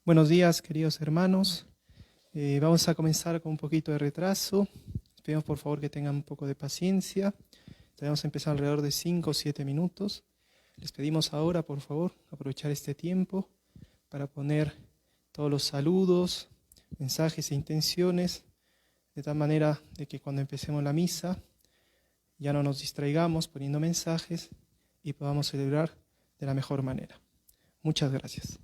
Buenos días, queridos hermanos. Vamos a comenzar con un poquito de retraso. Pedimos por favor que tengan un poco de paciencia. Tenemos a empezar alrededor de 5 o 7 minutos. Les pedimos ahora, por favor, aprovechar este tiempo para poner todos los saludos, mensajes e intenciones, de tal manera de que cuando empecemos la misa ya no nos distraigamos poniendo mensajes y podamos celebrar de la mejor manera. Muchas gracias.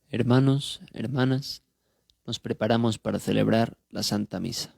Hermanos, hermanas, nos preparamos para celebrar la Santa Misa.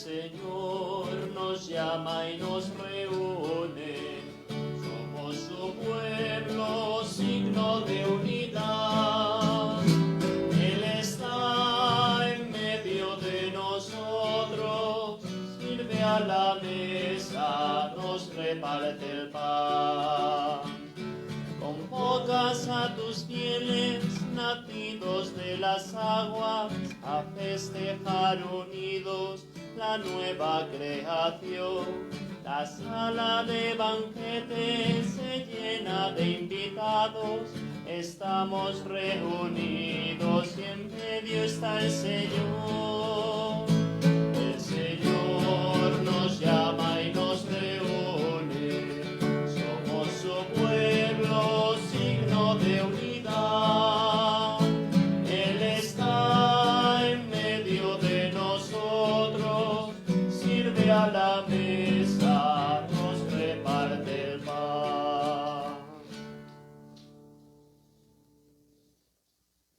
Señor nos llama y nos reúne. Somos su pueblo, signo de unidad. Él está en medio de nosotros, sirve a la mesa, nos reparte el pan. Convocas a tus fieles nacidos de las aguas a festejar unidos la nueva creación. La sala de banquete se llena de invitados, estamos reunidos y en medio está el Señor. El Señor nos llama y nos reúne, somos su pueblo, signo de unidad. Él está en medio de nosotros, sirve a la mesa, nos reparte el pan.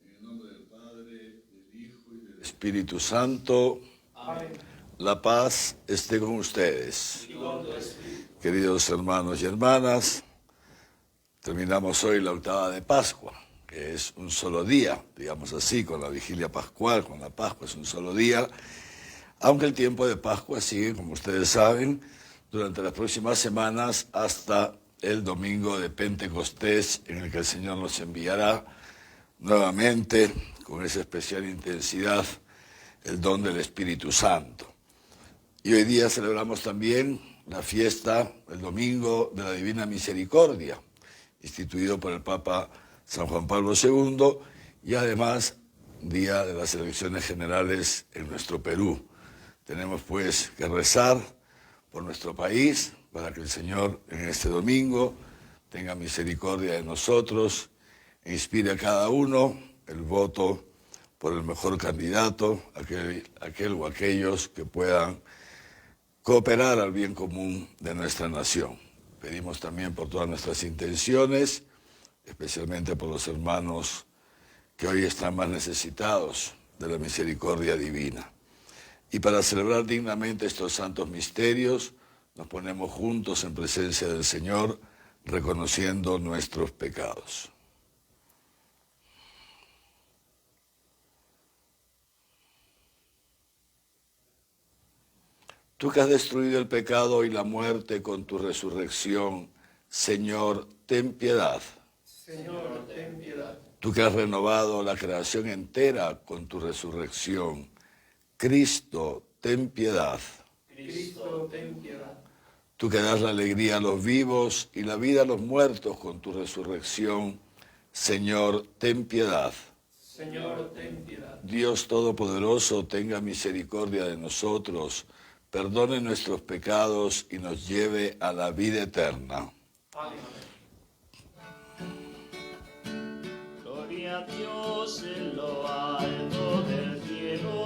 En el nombre del Padre, del Hijo y del Espíritu Santo. Amén. La paz esté con ustedes. Queridos hermanos y hermanas, terminamos hoy la octava de Pascua, que es un solo día, digamos así, con la vigilia pascual, con la Pascua es un solo día, aunque el tiempo de Pascua sigue, como ustedes saben, durante las próximas semanas hasta el domingo de Pentecostés, en el que el Señor nos enviará nuevamente, con esa especial intensidad, el don del Espíritu Santo. Y hoy día celebramos también la fiesta, el domingo de la Divina Misericordia, instituido por el Papa San Juan Pablo II, y además día de las elecciones generales en nuestro Perú. Tenemos pues que rezar por nuestro país para que el Señor en este domingo tenga misericordia de nosotros e inspire a cada uno el voto por el mejor candidato, aquel o aquellos que puedan cooperar al bien común de nuestra nación. Pedimos también por todas nuestras intenciones, especialmente por los hermanos que hoy están más necesitados de la misericordia divina. Y para celebrar dignamente estos santos misterios, nos ponemos juntos en presencia del Señor, reconociendo nuestros pecados. Tú que has destruido el pecado y la muerte con tu resurrección, Señor, ten piedad. Señor, ten piedad. Tú que has renovado la creación entera con tu resurrección, Cristo, ten piedad. Cristo, ten piedad. Tú que das la alegría a los vivos y la vida a los muertos con tu resurrección, Señor, ten piedad. Señor, ten piedad. Dios Todopoderoso, tenga misericordia de nosotros, perdone nuestros pecados y nos lleve a la vida eterna. Amén. Gloria a Dios en lo alto del cielo,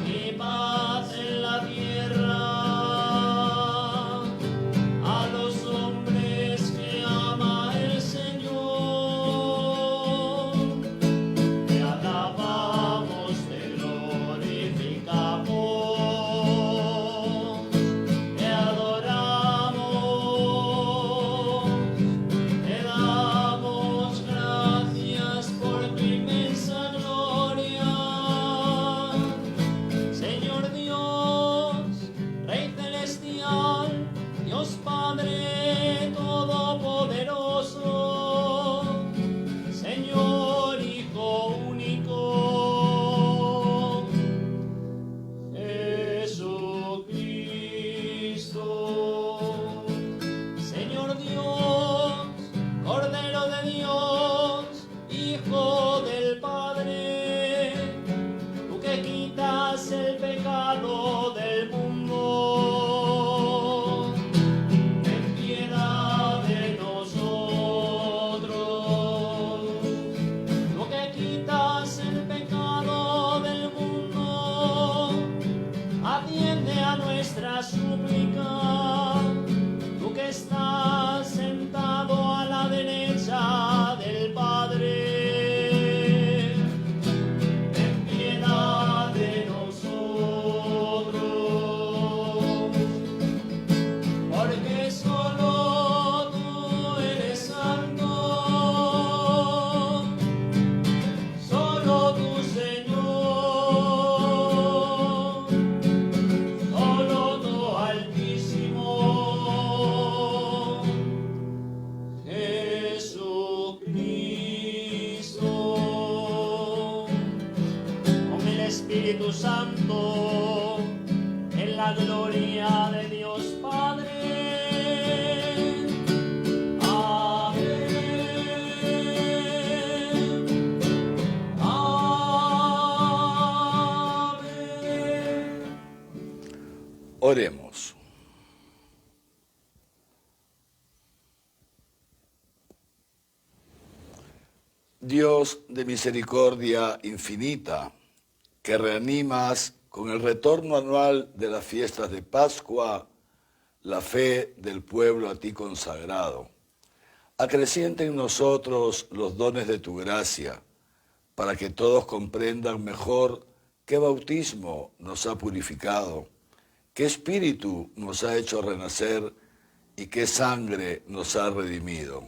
y paz en la tierra, a los hombres que ama el Señor. Te alabamos, te glorificamos, te adoramos. Te damos gracias por Oremos. Dios de misericordia infinita, que reanimas con el retorno anual de las fiestas de Pascua la fe del pueblo a ti consagrado, acrecienta en nosotros los dones de tu gracia, para que todos comprendan mejor qué bautismo nos ha purificado, qué espíritu nos ha hecho renacer y qué sangre nos ha redimido.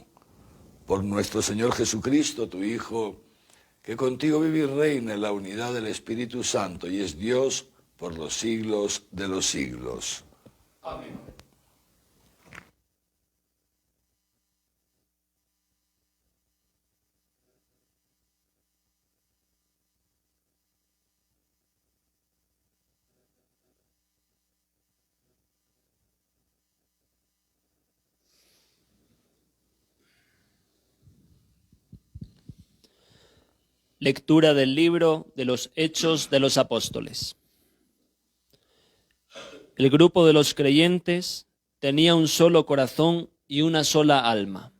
Por nuestro Señor Jesucristo, tu Hijo, que contigo vive y reina en la unidad del Espíritu Santo y es Dios por los siglos de los siglos. Amén. Lectura del libro de los Hechos de los Apóstoles. El grupo de los creyentes tenía un solo corazón y una sola alma.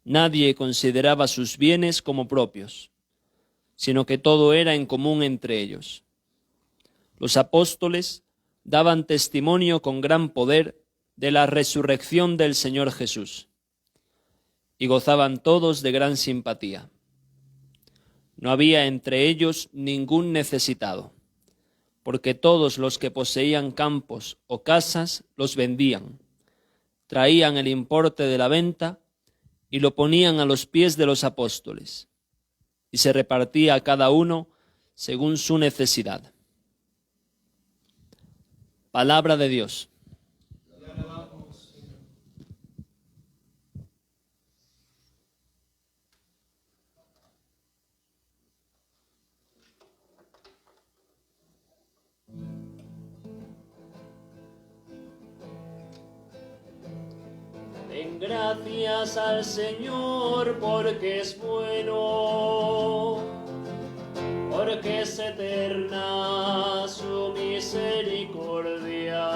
Nadie consideraba sus bienes como propios, sino que todo era en común entre ellos. Los apóstoles daban testimonio con gran poder de la resurrección del Señor Jesús, y gozaban todos de gran simpatía. No había entre ellos ningún necesitado, porque todos los que poseían campos o casas los vendían, traían el importe de la venta y lo ponían a los pies de los apóstoles, y se repartía a cada uno según su necesidad. Palabra de Dios. Den gracias al Señor porque es bueno, porque es eterna su misericordia.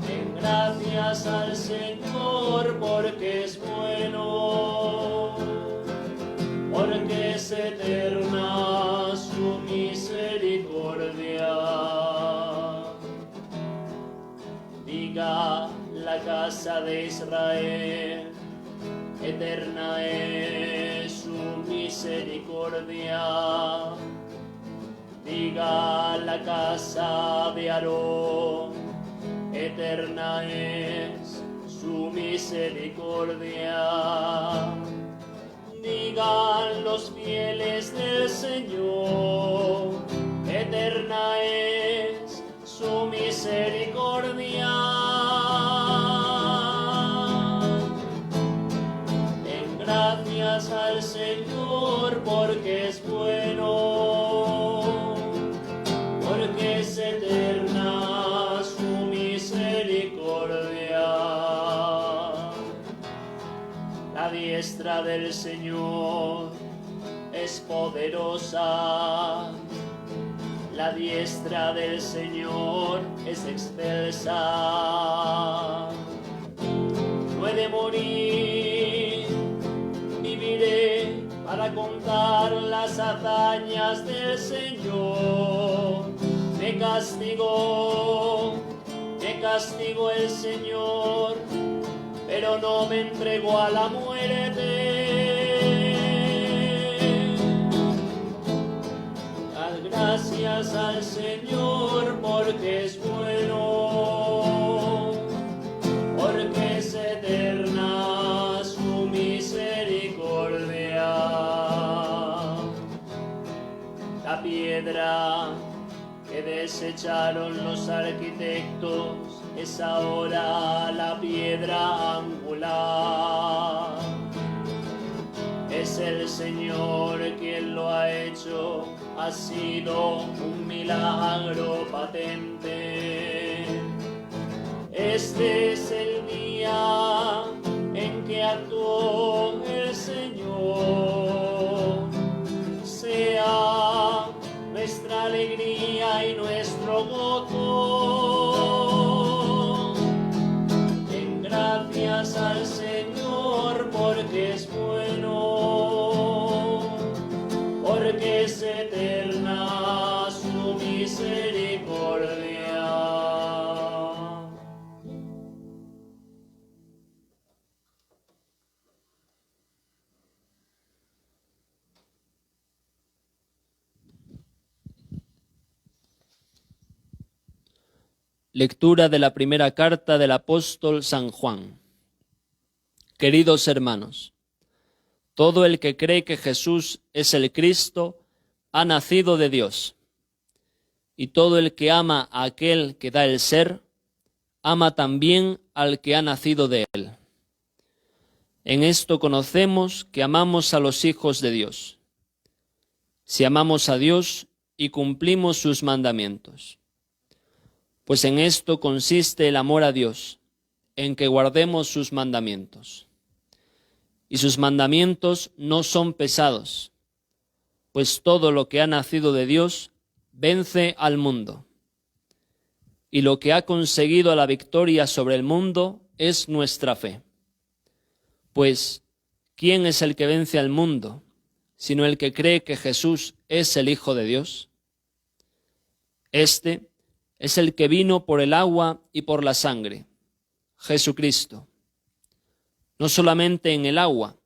Den gracias al Señor porque es bueno, porque es eterna su misericordia. Diga la casa de Israel, eterna es su misericordia. Diga la casa de Aarón, eterna es su misericordia. Digan los fieles del Señor, eterna es su misericordia. Den gracias al Señor porque es bueno, porque es eterna su misericordia. La diestra del Señor es poderosa. La diestra del Señor es excelsa. No he de morir, viviré para contar las hazañas del Señor. Me castigó el Señor, pero no me entregó a la muerte. Gracias al Señor porque es bueno, porque es eterna su misericordia. La piedra que desecharon los arquitectos es ahora la piedra angular. Es el Señor quien lo ha hecho, ha sido un milagro patente. Este es el día en que actuó el Señor. Sea nuestra alegría y nuestro Lectura de la primera carta del apóstol San Juan. Queridos hermanos, todo el que cree que Jesús es el Cristo ha nacido de Dios, y todo el que ama a aquel que da el ser, ama también al que ha nacido de él. En esto conocemos que amamos a los hijos de Dios, si amamos a Dios y cumplimos sus mandamientos. Pues en esto consiste el amor a Dios, en que guardemos sus mandamientos. Y sus mandamientos no son pesados, pues todo lo que ha nacido de Dios vence al mundo. Y lo que ha conseguido la victoria sobre el mundo es nuestra fe. Pues, ¿quién es el que vence al mundo, sino el que cree que Jesús es el Hijo de Dios? Este es el que vino por el agua y por la sangre, Jesucristo. No solamente en el agua,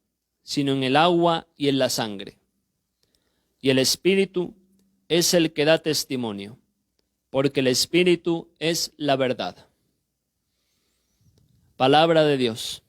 sino en el agua y en la sangre. Y el Espíritu es el que da testimonio, porque el Espíritu es la verdad. Palabra de Dios.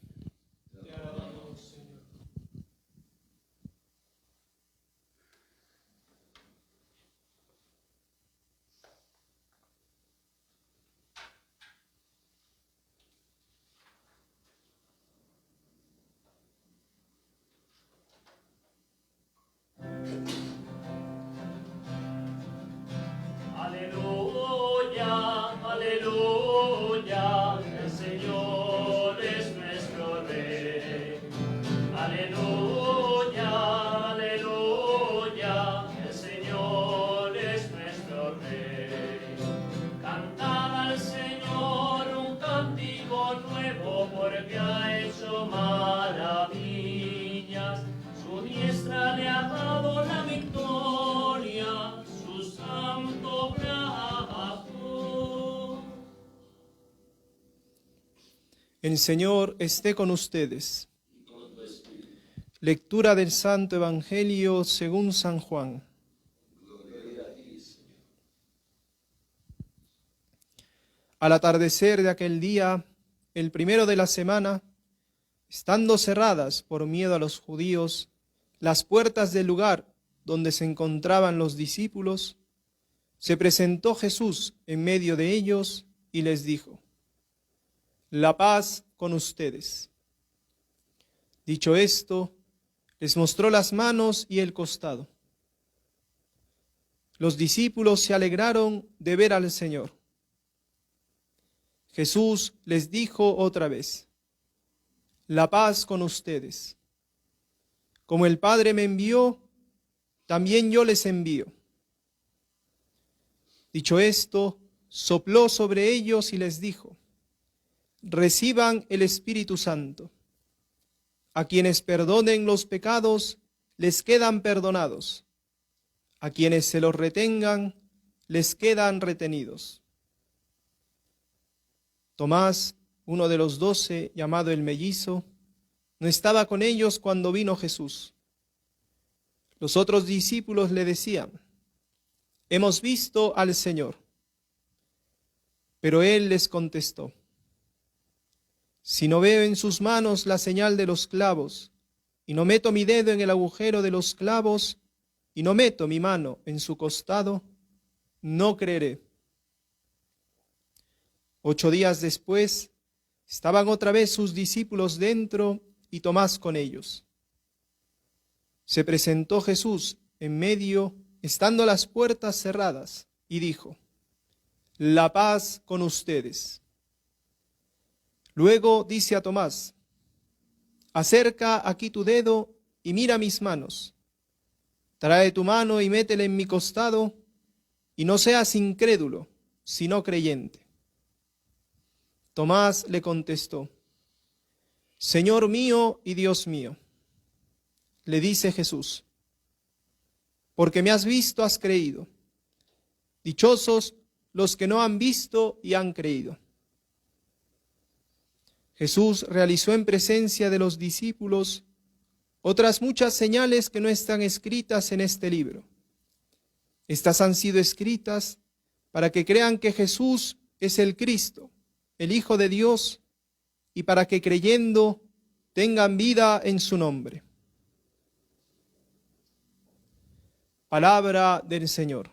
Aleluya, aleluya, el Señor es nuestro Rey. Aleluya, aleluya, el Señor es nuestro Rey. Cantad al Señor un cántico nuevo, porque ha hecho maravillas. Su diestra le ha dado la victoria, su santo brazo. El Señor esté con ustedes. Lectura del Santo Evangelio según San Juan. Al atardecer de aquel día, el primero de la semana, estando cerradas por miedo a los judíos las puertas del lugar donde se encontraban los discípulos, se presentó Jesús en medio de ellos y les dijo: La paz con ustedes. Dicho esto, les mostró las manos y el costado. Los discípulos se alegraron de ver al Señor. Jesús les dijo otra vez: La paz con ustedes. Como el Padre me envió, también yo les envío. Dicho esto, sopló sobre ellos y les dijo: Reciban el Espíritu Santo. A quienes perdonen los pecados, les quedan perdonados. A quienes se los retengan, les quedan retenidos. Tomás, uno de los 12, llamado el Mellizo, no estaba con ellos cuando vino Jesús. Los otros discípulos le decían: Hemos visto al Señor. Pero él les contestó: Si no veo en sus manos la señal de los clavos, y no meto mi dedo en el agujero de los clavos, y no meto mi mano en su costado, no creeré. 8 días después, estaban otra vez sus discípulos dentro y Tomás con ellos. Se presentó Jesús en medio, estando las puertas cerradas, y dijo: La paz con ustedes. Luego dice a Tomás: Acerca aquí tu dedo y mira mis manos. Trae tu mano y métela en mi costado, y no seas incrédulo, sino creyente. Tomás le contestó: Señor mío y Dios mío. Le dice Jesús: Porque me has visto, has creído. Dichosos los que no han visto y han creído. Jesús realizó en presencia de los discípulos otras muchas señales que no están escritas en este libro. Estas han sido escritas para que crean que Jesús es el Cristo, el Hijo de Dios, y para que creyendo tengan vida en su nombre. Palabra del Señor.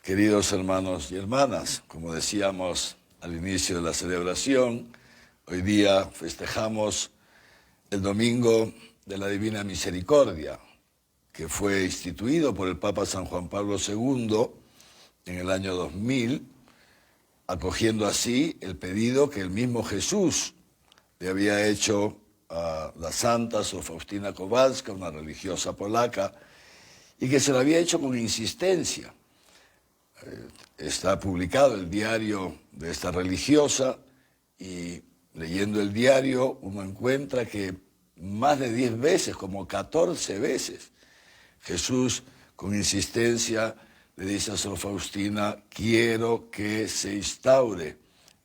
Queridos hermanos y hermanas, como decíamos al inicio de la celebración, hoy día festejamos el Domingo de la Divina Misericordia, que fue instituido por el Papa San Juan Pablo II en el año 2000, acogiendo así el pedido que el mismo Jesús le había hecho a la santa Sor Faustina Kowalska, una religiosa polaca, y que se lo había hecho con insistencia. Está publicado el diario de esta religiosa y leyendo el diario uno encuentra que más de 10 veces, como 14 veces, Jesús con insistencia le dice a Sor Faustina: quiero que se instaure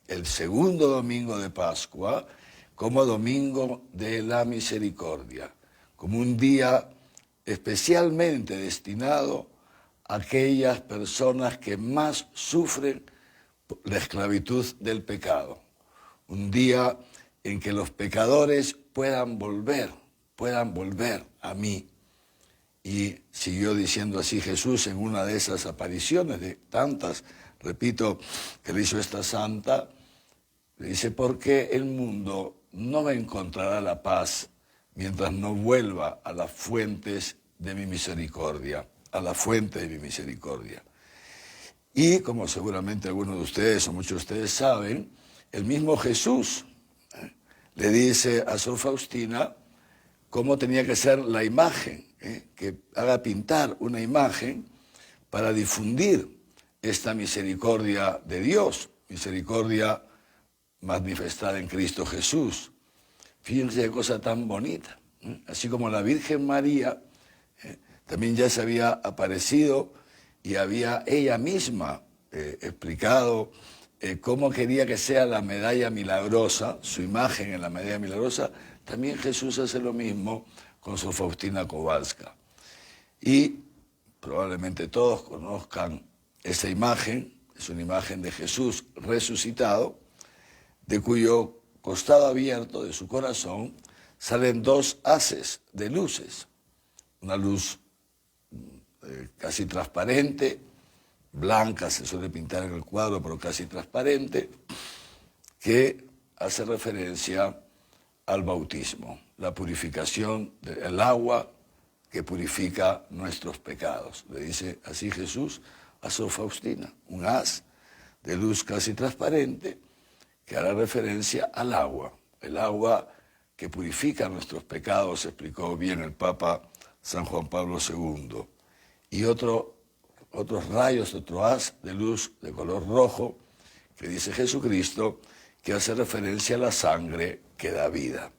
el segundo domingo de Pascua como domingo de la misericordia, como un día especialmente destinado a aquellas personas que más sufren la esclavitud del pecado. Un día en que los pecadores puedan volver a mí. Y siguió diciendo así Jesús en una de esas apariciones, de tantas, repito, que le hizo esta santa. Le dice: porque el mundo no encontrará la paz mientras no vuelva a las fuentes de mi misericordia, a la fuente de mi misericordia. Y como seguramente algunos de ustedes o muchos de ustedes saben, el mismo Jesús le dice a Sor Faustina cómo tenía que ser la imagen, que haga pintar una imagen para difundir esta misericordia de Dios, misericordia manifestada en Cristo Jesús. Fíjense qué cosa tan bonita. Así como la Virgen María también ya se había aparecido y había ella misma explicado cómo quería que sea la medalla milagrosa, su imagen en la medalla milagrosa. También Jesús hace lo mismo con Sor Faustina Kowalska. Y probablemente todos conozcan esa imagen, es una imagen de Jesús resucitado, de cuyo costado abierto de su corazón salen 2 haces de luces. Una luz casi transparente, blanca se suele pintar en el cuadro, pero casi transparente, que hace referencia al bautismo, la purificación del agua que purifica nuestros pecados. Le dice así Jesús a Sor Faustina, un haz de luz casi transparente que hará referencia al agua, el agua que purifica nuestros pecados, explicó bien el Papa San Juan Pablo II. Y otros rayos, otro haz de luz de color rojo, que dice Jesucristo, que hace referencia a la sangre que da vida.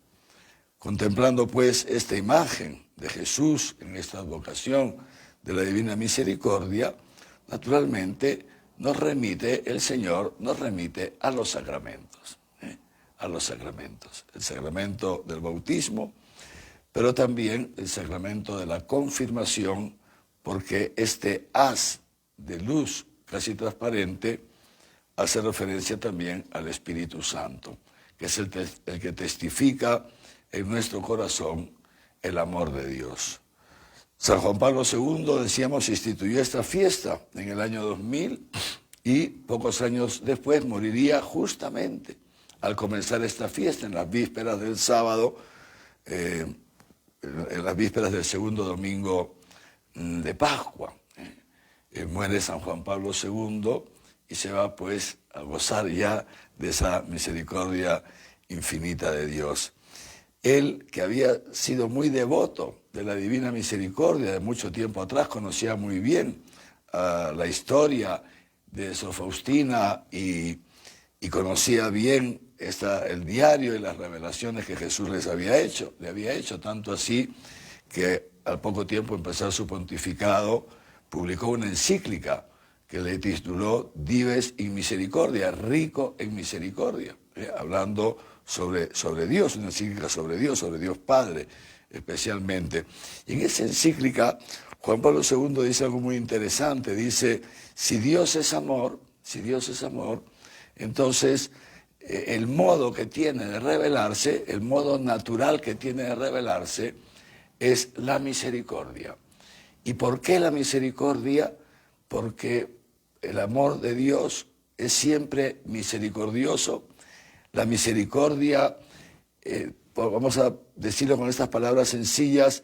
Contemplando pues esta imagen de Jesús en esta advocación de la Divina Misericordia, naturalmente el Señor nos remite a los sacramentos, a los sacramentos. El sacramento del bautismo, pero también el sacramento de la confirmación, porque este haz de luz casi transparente hace referencia también al Espíritu Santo, que es el que testifica en nuestro corazón el amor de Dios. San Juan Pablo II, decíamos, instituyó esta fiesta en el año 2000 y pocos años después moriría justamente al comenzar esta fiesta, en las vísperas del sábado, en las vísperas del segundo domingo de Pascua. Muere San Juan Pablo II y se va pues a gozar ya de esa misericordia infinita de Dios. Él, que había sido muy devoto de la divina misericordia de mucho tiempo atrás, conocía muy bien la historia de Sor Faustina y conocía bien el diario y las revelaciones que Jesús le había hecho, tanto así que al poco tiempo de empezar su pontificado publicó una encíclica que le tituló Dives in Misericordia, rico en misericordia, hablando sobre Dios, una encíclica sobre Dios Padre especialmente. Y en esa encíclica Juan Pablo II dice algo muy interesante, dice, si Dios es amor, entonces el modo que tiene de revelarse, el modo natural que tiene de revelarse es la misericordia. ¿Y por qué la misericordia? Porque el amor de Dios es siempre misericordioso. La misericordia, vamos a decirlo con estas palabras sencillas,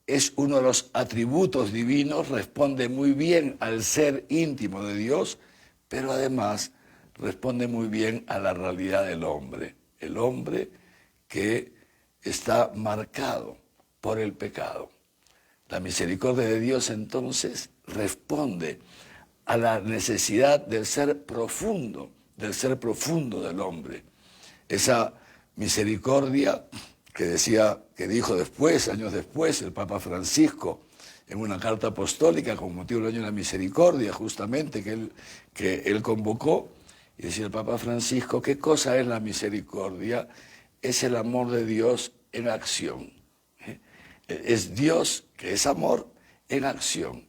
es uno de los atributos divinos, responde muy bien al ser íntimo de Dios, pero además responde muy bien a la realidad del hombre. El hombre que está marcado por el pecado. La misericordia de Dios entonces responde a la necesidad del ser profundo del hombre. Esa misericordia que dijo después, años después, el Papa Francisco, en una carta apostólica con motivo del año de la misericordia, justamente, que él convocó, y decía el Papa Francisco, ¿qué cosa es la misericordia? Es el amor de Dios en acción. Es Dios, que es amor, en acción.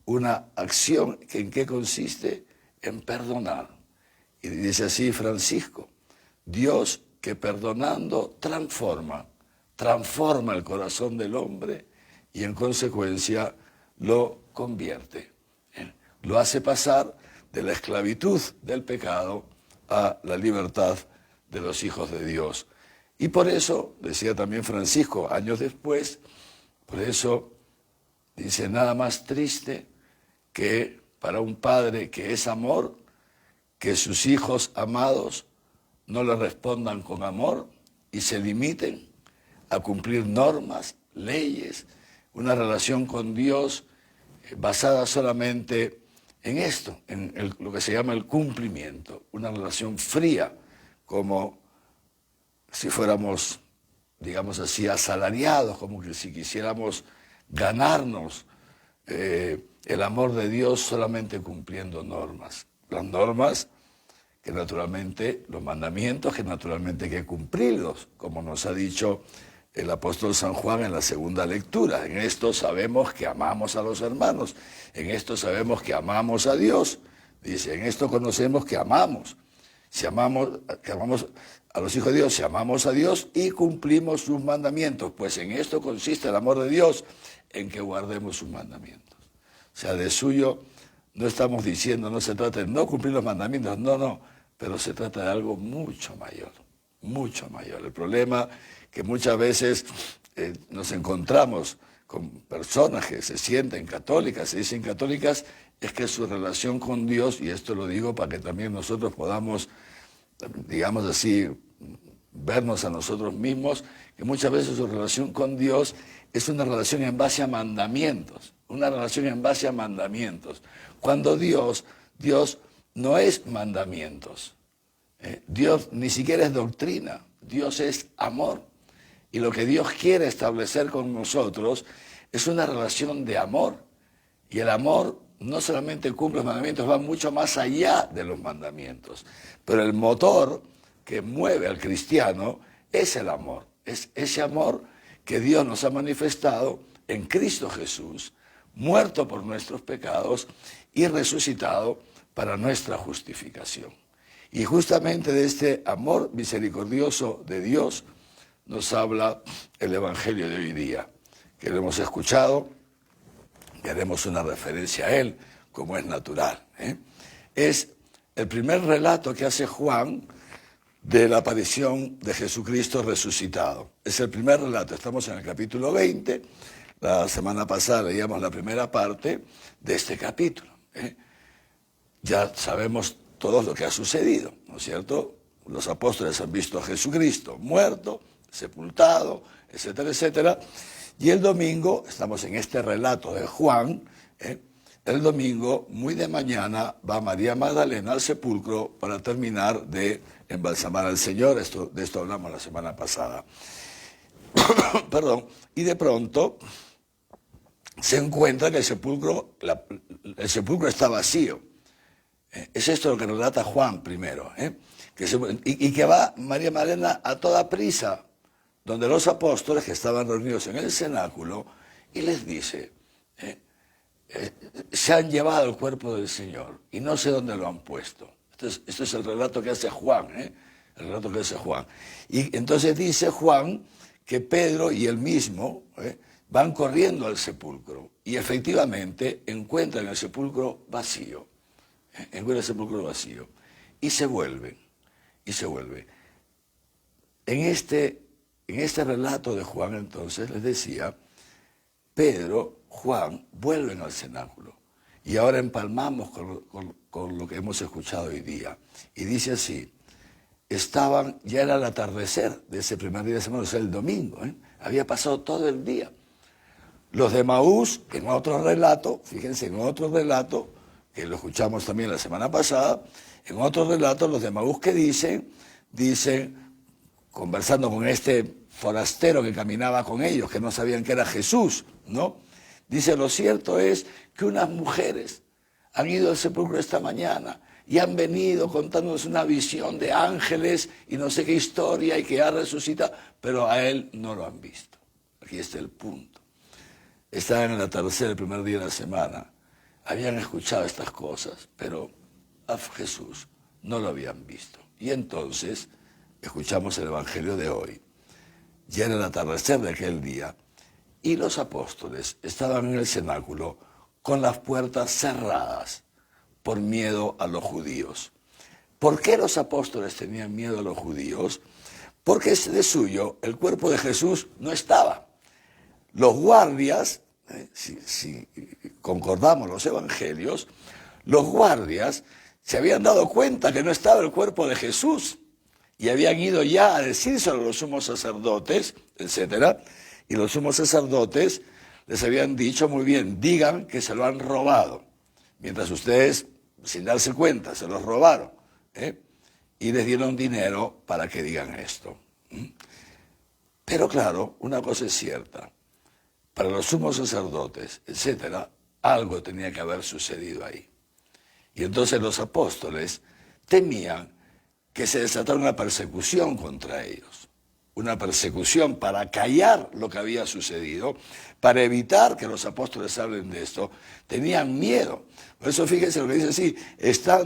Una acción que ¿en qué consiste? En perdonar. Y dice así Francisco, Dios que perdonando transforma el corazón del hombre y en consecuencia lo convierte. Lo hace pasar de la esclavitud del pecado a la libertad de los hijos de Dios. Y por eso, decía también Francisco años después, por eso dice, nada más triste que para un padre que es amor, que sus hijos amados no le respondan con amor y se limiten a cumplir normas, leyes, una relación con Dios basada solamente en esto, en lo que se llama el cumplimiento, una relación fría, como si fuéramos, digamos así, asalariados, como que si quisiéramos ganarnos el amor de Dios solamente cumpliendo normas. Las normas que naturalmente, los mandamientos que naturalmente hay que cumplirlos, como nos ha dicho el apóstol San Juan en la segunda lectura. En esto sabemos que amamos a los hermanos, en esto sabemos que amamos a Dios. Dice, en esto conocemos que amamos. Si amamos a los hijos de Dios, si amamos a Dios y cumplimos sus mandamientos, pues en esto consiste el amor de Dios, en que guardemos sus mandamientos. O sea, de suyo no estamos diciendo, no se trata de no cumplir los mandamientos, no, pero se trata de algo mucho mayor, mucho mayor. El problema que muchas veces nos encontramos con personas que se sienten católicas, se dicen católicas, es que su relación con Dios, y esto lo digo para que también nosotros podamos, digamos así, vernos a nosotros mismos, que muchas veces su relación con Dios es una relación en base a mandamientos, cuando Dios no es mandamientos, Dios ni siquiera es doctrina, Dios es amor. Y lo que Dios quiere establecer con nosotros es una relación de amor. Y el amor no solamente cumple los mandamientos, va mucho más allá de los mandamientos. Pero el motor que mueve al cristiano es el amor. Es ese amor que Dios nos ha manifestado en Cristo Jesús, muerto por nuestros pecados y resucitado para nuestra justificación. Y justamente de este amor misericordioso de Dios nos habla el Evangelio de hoy día, que lo hemos escuchado y haremos una referencia a él, como es natural. Es el primer relato que hace Juan de la aparición de Jesucristo resucitado. Es el primer relato, estamos en el capítulo 20, la semana pasada leíamos la primera parte de este capítulo. ya sabemos todo lo que ha sucedido, ¿no es cierto? Los apóstoles han visto a Jesucristo muerto, sepultado, etcétera, etcétera. Y el domingo, estamos en este relato de Juan, el domingo, muy de mañana, va María Magdalena al sepulcro para terminar de embalsamar al Señor. De esto hablamos la semana pasada. Perdón. Y de pronto se encuentra que el sepulcro está vacío. Es esto lo que relata Juan primero. Y que va María Magdalena a toda prisa, donde los apóstoles que estaban reunidos en el cenáculo, y les dice, se han llevado el cuerpo del Señor y no sé dónde lo han puesto. Esto es el relato que hace Juan, el relato que hace Juan. Y entonces dice Juan que Pedro y él mismo van corriendo al sepulcro y efectivamente encuentran el sepulcro vacío. Encuentran el sepulcro vacío y se vuelven. En este relato de Juan, entonces, les decía, Pedro, Juan, vuelven al cenáculo. Y ahora empalmamos con lo que hemos escuchado hoy día. Y dice así, ya era el atardecer de ese primer día de semana, o sea, el domingo. Había pasado todo el día. Los de Maús, en otro relato, fíjense, en otro relato, que lo escuchamos también la semana pasada, en otro relato, los de Maús que dicen, conversando con este forastero que caminaba con ellos, que no sabían que era Jesús, ¿no? Dice, lo cierto es que unas mujeres han ido al sepulcro esta mañana y han venido contándonos una visión de ángeles y no sé qué historia y que ha resucitado, pero a él no lo han visto. Aquí está el punto. Estaban en el atardecer el primer día de la semana, habían escuchado estas cosas, pero a Jesús no lo habían visto. Y entonces escuchamos el Evangelio de hoy. Ya era el atardecer de aquel día y los apóstoles estaban en el cenáculo con las puertas cerradas por miedo a los judíos. ¿Por qué los apóstoles tenían miedo a los judíos? Porque de suyo el cuerpo de Jesús no estaba. Los guardias, si concordamos los evangelios, los guardias se habían dado cuenta que no estaba el cuerpo de Jesús y habían ido ya a decírselo a los sumos sacerdotes, etcétera, y los sumos sacerdotes les habían dicho, muy bien, digan que se lo han robado, mientras ustedes, sin darse cuenta, se los robaron, y les dieron dinero para que digan esto. Pero claro, una cosa es cierta, para los sumos sacerdotes, etcétera, algo tenía que haber sucedido ahí. Y entonces los apóstoles temían que se desatara una persecución contra ellos, una persecución para callar lo que había sucedido, para evitar que los apóstoles hablen de esto. Tenían miedo. Por eso fíjense lo que dice así, estando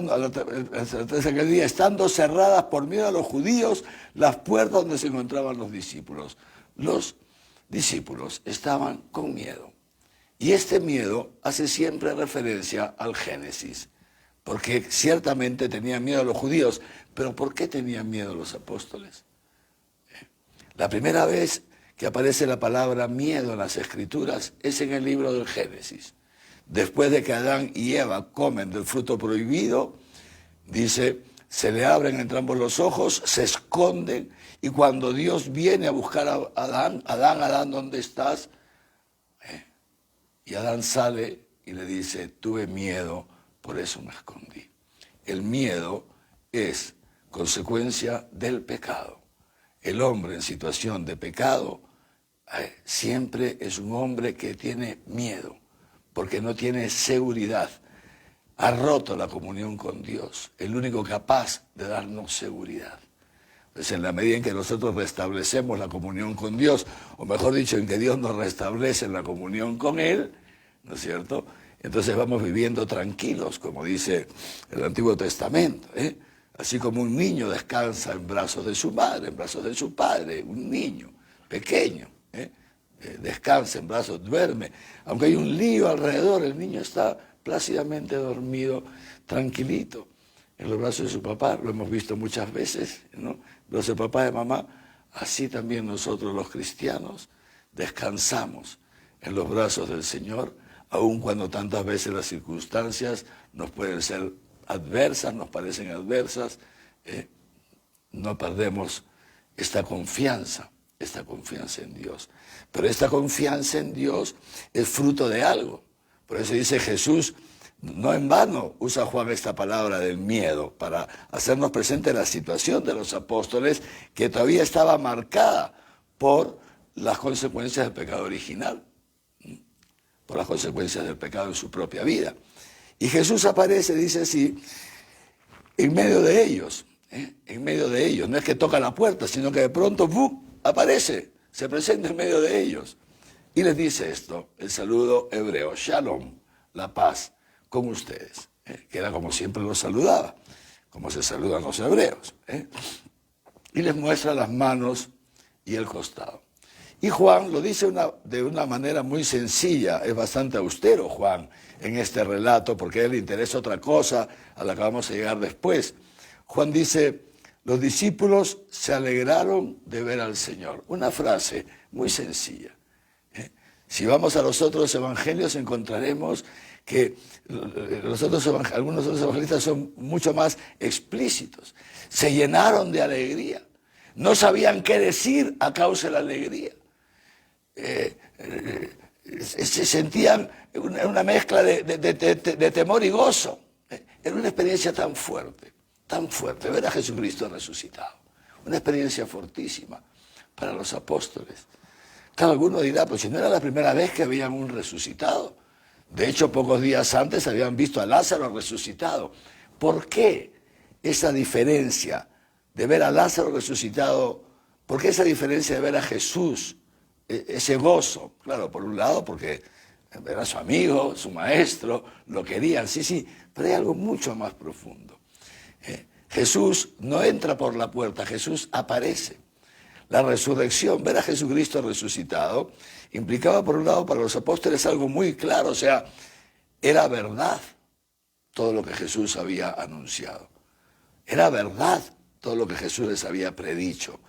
cerradas por miedo a los judíos las puertas donde se encontraban los discípulos. Los discípulos estaban con miedo. Y este miedo hace siempre referencia al Génesis, porque ciertamente tenían miedo a los judíos. Pero ¿por qué tenían miedo los apóstoles? La primera vez que aparece la palabra miedo en las Escrituras es en el libro del Génesis. Después de que Adán y Eva comen del fruto prohibido, dice, se le abren entrambos los ojos, se esconden, y cuando Dios viene a buscar a Adán, ¿dónde estás? Y Adán sale y le dice, tuve miedo, por eso me escondí. El miedo es consecuencia del pecado. El hombre en situación de pecado siempre es un hombre que tiene miedo, porque no tiene seguridad. Ha roto la comunión con Dios, el único capaz de darnos seguridad. Pues en la medida en que nosotros restablecemos la comunión con Dios, o mejor dicho, en que Dios nos restablece la comunión con Él, ¿no es cierto? Entonces vamos viviendo tranquilos, como dice el Antiguo Testamento, Así como un niño descansa en brazos de su madre, en brazos de su padre, un niño pequeño, descansa en brazos, duerme. Aunque hay un lío alrededor, el niño está plácidamente dormido, tranquilito, en los brazos de su papá. Lo hemos visto muchas veces, ¿no? Los de papá y de mamá. Así también nosotros los cristianos descansamos en los brazos del Señor, aun cuando tantas veces las circunstancias nos pueden ser adversas, nos parecen adversas, no perdemos esta confianza en Dios. Pero esta confianza en Dios es fruto de algo. Por eso dice Jesús, no en vano usa Juan esta palabra del miedo para hacernos presente la situación de los apóstoles que todavía estaba marcada por las consecuencias del pecado original, por las consecuencias del pecado en su propia vida. Y Jesús aparece, dice así, en medio de ellos, en medio de ellos. No es que toca la puerta, sino que de pronto ¡bum!, aparece, se presenta en medio de ellos. Y les dice esto, el saludo hebreo, Shalom, la paz con ustedes, que era como siempre los saludaba, como se saludan los hebreos. Y les muestra las manos y el costado. Y Juan lo dice de una manera muy sencilla, es bastante austero Juan en este relato, porque a él le interesa otra cosa a la que vamos a llegar después. Juan dice, los discípulos se alegraron de ver al Señor. Una frase muy sencilla. Si vamos a los otros evangelios encontraremos que algunos otros evangelistas son mucho más explícitos. Se llenaron de alegría. No sabían qué decir a causa de la alegría. Se sentían una mezcla de temor y gozo. Era una experiencia tan fuerte, ver a Jesucristo resucitado. Una experiencia fortísima para los apóstoles. Claro, alguno dirá, pues si no era la primera vez que veían un resucitado. De hecho, pocos días antes habían visto a Lázaro resucitado. ¿Por qué esa diferencia de ver a Lázaro resucitado? ¿Por qué esa diferencia de ver a Jesús? Ese gozo, claro, por un lado porque era su amigo, su maestro, lo querían, sí, pero hay algo mucho más profundo. Jesús no entra por la puerta, Jesús aparece. La resurrección, ver a Jesucristo resucitado, implicaba por un lado para los apóstoles algo muy claro, o sea, era verdad todo lo que Jesús había anunciado. Era verdad todo lo que Jesús les había predicho.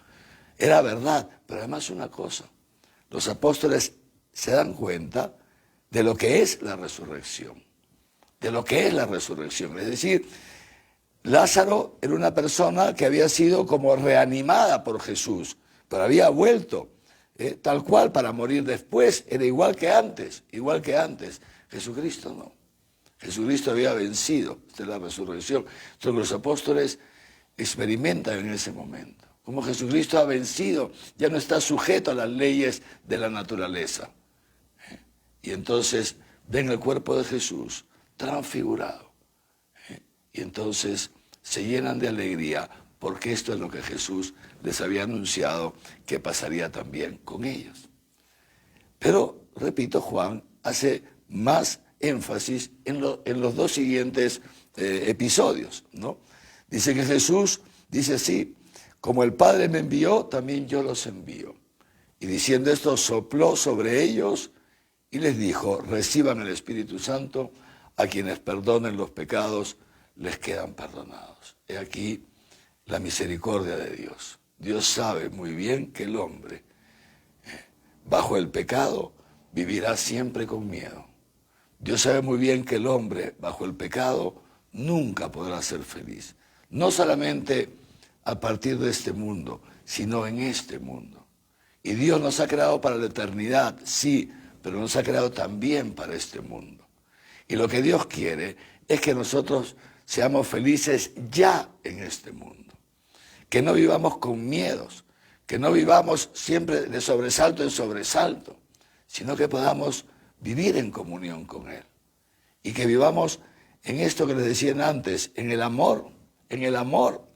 Era verdad, pero además una cosa. Los apóstoles se dan cuenta de lo que es la resurrección. De lo que es la resurrección. Es decir, Lázaro era una persona que había sido como reanimada por Jesús, pero había vuelto tal cual para morir después. Era igual que antes. Jesucristo no. Jesucristo había vencido. Esta es la resurrección. Esto que los apóstoles experimentan en ese momento. Como Jesucristo ha vencido, ya no está sujeto a las leyes de la naturaleza. Y entonces ven el cuerpo de Jesús transfigurado. Y entonces se llenan de alegría porque esto es lo que Jesús les había anunciado que pasaría también con ellos. Pero, repito, Juan hace más énfasis en los dos siguientes episodios, ¿no? Dice que Jesús dice así, como el Padre me envió, también yo los envío. Y diciendo esto, sopló sobre ellos y les dijo, reciban el Espíritu Santo, a quienes perdonen los pecados, les quedan perdonados. He aquí la misericordia de Dios. Dios sabe muy bien que el hombre, bajo el pecado, vivirá siempre con miedo. Dios sabe muy bien que el hombre, bajo el pecado, nunca podrá ser feliz. No solamente a partir de este mundo, sino en este mundo. Y Dios nos ha creado para la eternidad, sí, pero nos ha creado también para este mundo. Y lo que Dios quiere es que nosotros seamos felices ya en este mundo. Que no vivamos con miedos, que no vivamos siempre de sobresalto en sobresalto, sino que podamos vivir en comunión con Él. Y que vivamos en esto que les decían antes, en el amor,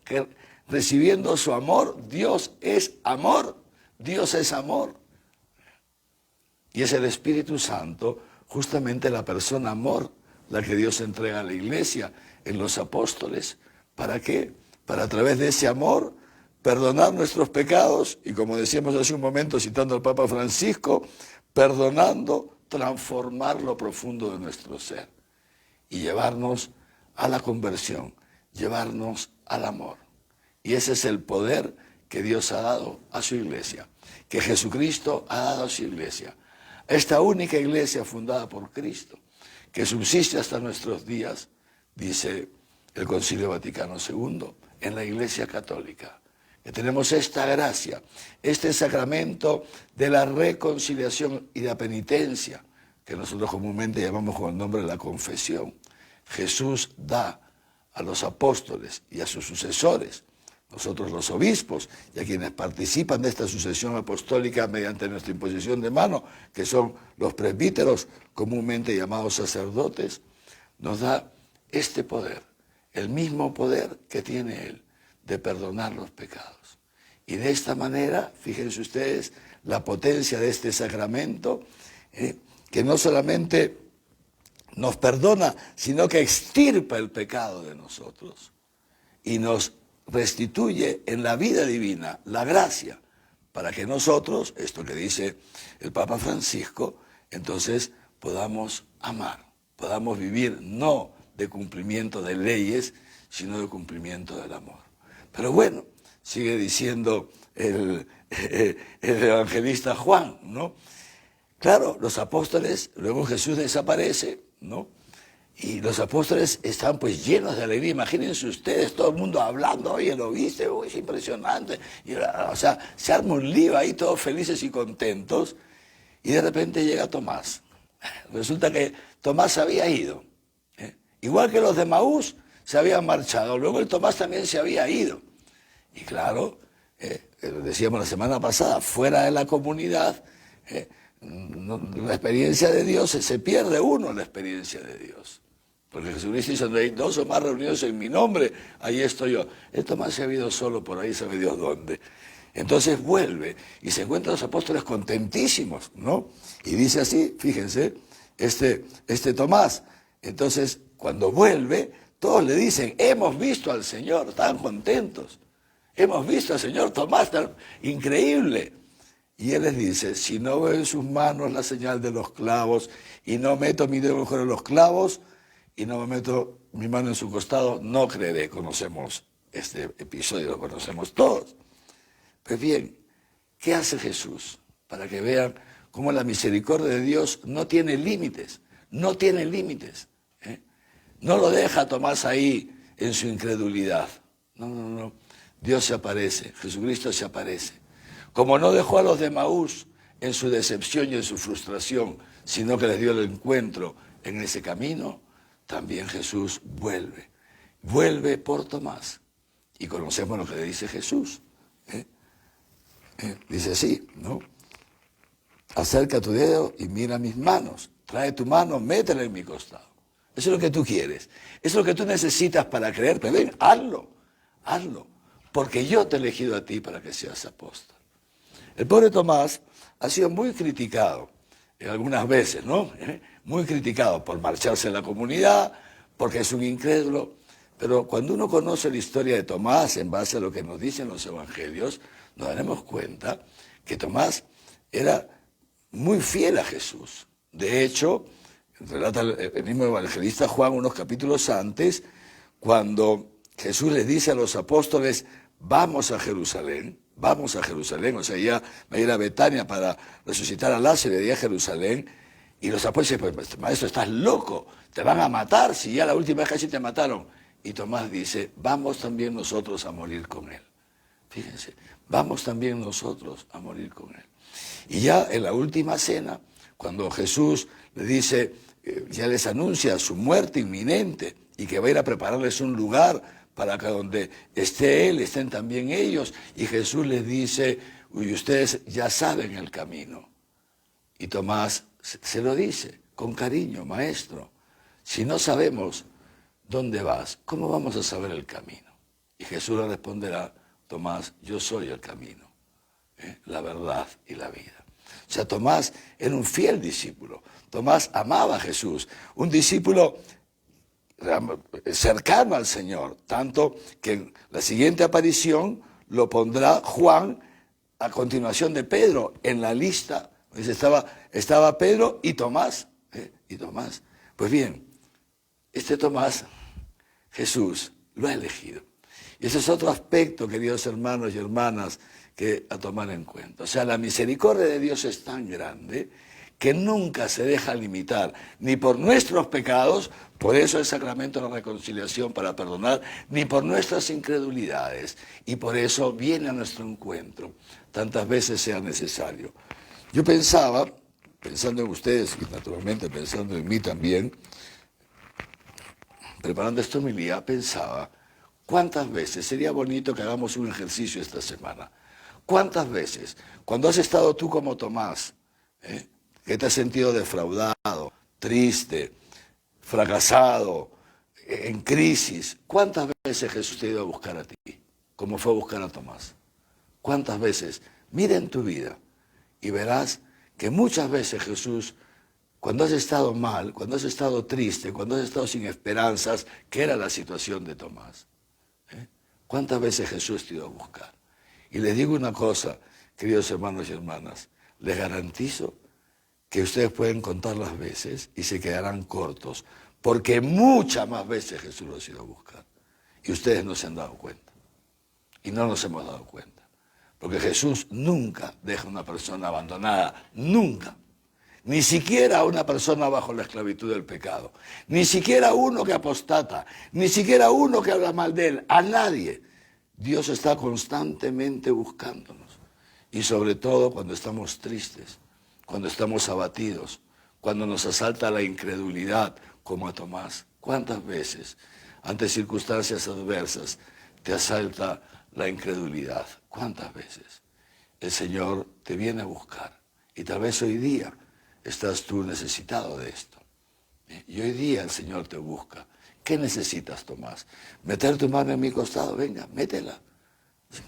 que recibiendo su amor, Dios es amor. Dios es amor. Y es el Espíritu Santo, justamente la persona amor, la que Dios entrega a la iglesia, en los apóstoles. ¿Para qué? Para a través de ese amor perdonar nuestros pecados y, como decíamos hace un momento citando al Papa Francisco, perdonando, transformar lo profundo de nuestro ser y llevarnos a la conversión, llevarnos al amor. Y ese es el poder que Dios ha dado a su iglesia, que Jesucristo ha dado a su iglesia, esta única iglesia fundada por Cristo, que subsiste hasta nuestros días, dice el Concilio Vaticano II, en la Iglesia Católica. Que tenemos esta gracia, este sacramento de la reconciliación y la penitencia, que nosotros comúnmente llamamos con el nombre de la confesión. Jesús da a los apóstoles y a sus sucesores, nosotros los obispos y a quienes participan de esta sucesión apostólica mediante nuestra imposición de mano, que son los presbíteros, comúnmente llamados sacerdotes, nos da este poder, el mismo poder que tiene Él, de perdonar los pecados. Y de esta manera, fíjense ustedes, la potencia de este sacramento, que no solamente nos perdona, sino que extirpa el pecado de nosotros y nos restituye en la vida divina la gracia para que nosotros, esto que dice el Papa Francisco, entonces podamos amar, podamos vivir no de cumplimiento de leyes, sino de cumplimiento del amor. Pero bueno, sigue diciendo el evangelista Juan, ¿no? Claro, los apóstoles, luego Jesús desaparece, ¿no? Y los apóstoles están pues llenos de alegría. Imagínense ustedes, todo el mundo hablando, oye, ¿lo viste? Uy, es impresionante. Y, o sea, se arma un lío ahí, todos felices y contentos. Y de repente llega Tomás. Resulta que Tomás había ido. Igual que los de Maús se habían marchado. Luego el Tomás también se había ido. Y claro, decíamos la semana pasada, fuera de la comunidad, la experiencia de Dios, se pierde uno la experiencia de Dios. Porque Jesucristo dice, donde hay dos o más reunidos en mi nombre, ahí estoy yo. El Tomás se ha ido solo por ahí, sabe Dios dónde. Entonces vuelve y se encuentran los apóstoles contentísimos, ¿no? Y dice así, fíjense, este Tomás. Entonces, cuando vuelve, todos le dicen, hemos visto al Señor, están contentos. Hemos visto al Señor, Tomás, tan increíble. Y él les dice, si no veo en sus manos la señal de los clavos y no meto mi dedo en los clavos y no me meto mi mano en su costado, no creeré. Conocemos este episodio, lo conocemos todos. Pues bien, ¿qué hace Jesús? Para que vean cómo la misericordia de Dios no tiene límites, no tiene límites. No lo deja Tomás ahí en su incredulidad. No. Dios se aparece, Jesucristo se aparece. Como no dejó a los de Maús en su decepción y en su frustración, sino que les dio el encuentro en ese camino, también Jesús vuelve. Vuelve por Tomás. Y conocemos lo que le dice Jesús. Dice así, ¿no? Acerca tu dedo y mira mis manos. Trae tu mano, métela en mi costado. Eso es lo que tú quieres. Eso es lo que tú necesitas para creer. Pero ven, hazlo. Porque yo te he elegido a ti para que seas apóstol. El pobre Tomás ha sido muy criticado, algunas veces, ¿no? Muy criticado por marcharse en la comunidad, porque es un incrédulo. Pero cuando uno conoce la historia de Tomás, en base a lo que nos dicen los evangelios, nos daremos cuenta que Tomás era muy fiel a Jesús. De hecho, relata el mismo evangelista Juan unos capítulos antes, cuando Jesús les dice a los apóstoles, vamos a Jerusalén, o sea, ya va a ir a Betania para resucitar a Lázaro y ir a Jerusalén, y los apóstoles dicen, pues, maestro, estás loco, te van a matar, si ya la última vez casi te mataron. Y Tomás dice, vamos también nosotros a morir con él. Fíjense, vamos también nosotros a morir con él. Y ya en la última cena, cuando Jesús le dice, ya les anuncia su muerte inminente y que va a ir a prepararles un lugar para que donde esté Él, estén también ellos. Y Jesús les dice, uy, ustedes ya saben el camino. Y Tomás se lo dice con cariño, maestro, si no sabemos dónde vas, ¿cómo vamos a saber el camino? Y Jesús le responderá, Tomás, yo soy el camino, la verdad y la vida. O sea, Tomás era un fiel discípulo. Tomás amaba a Jesús, un discípulo cercano al Señor, tanto que en la siguiente aparición lo pondrá Juan a continuación de Pedro en la lista. Estaba Pedro y Tomás. Pues bien, este Tomás, Jesús lo ha elegido. Y ese es otro aspecto, queridos hermanos y hermanas, que a tomar en cuenta. O sea, la misericordia de Dios es tan grande que nunca se deja limitar ni por nuestros pecados, por eso el sacramento de la reconciliación para perdonar, ni por nuestras incredulidades, y por eso viene a nuestro encuentro tantas veces sea necesario. Yo pensaba, pensando en ustedes y naturalmente pensando en mí también, preparando esta homilía, pensaba, ¿cuántas veces sería bonito que hagamos un ejercicio esta semana? ¿Cuántas veces, cuando has estado tú como Tomás, que te has sentido defraudado, triste, fracasado, en crisis, cuántas veces Jesús te ha ido a buscar a ti, como fue a buscar a Tomás? ¿Cuántas veces? Mira en tu vida y verás que muchas veces Jesús, cuando has estado mal, cuando has estado triste, cuando has estado sin esperanzas, que era la situación de Tomás, ¿cuántas veces Jesús te ha ido a buscar? Y les digo una cosa, queridos hermanos y hermanas, les garantizo que ustedes pueden contar las veces y se quedarán cortos, porque muchas más veces Jesús los ha ido a buscar. Y ustedes no se han dado cuenta. Y no nos hemos dado cuenta. Porque Jesús nunca deja a una persona abandonada, nunca. Ni siquiera a una persona bajo la esclavitud del pecado. Ni siquiera a uno que apostata. Ni siquiera a uno que habla mal de él. A nadie. Dios está constantemente buscándonos. Y sobre todo cuando estamos tristes, cuando estamos abatidos, cuando nos asalta la incredulidad, como a Tomás. ¿Cuántas veces, ante circunstancias adversas, te asalta la incredulidad? ¿Cuántas veces el Señor te viene a buscar? Y tal vez hoy día estás tú necesitado de esto. Y hoy día el Señor te busca. ¿Qué necesitas, Tomás? ¿Meter tu mano en mi costado? Venga, métela.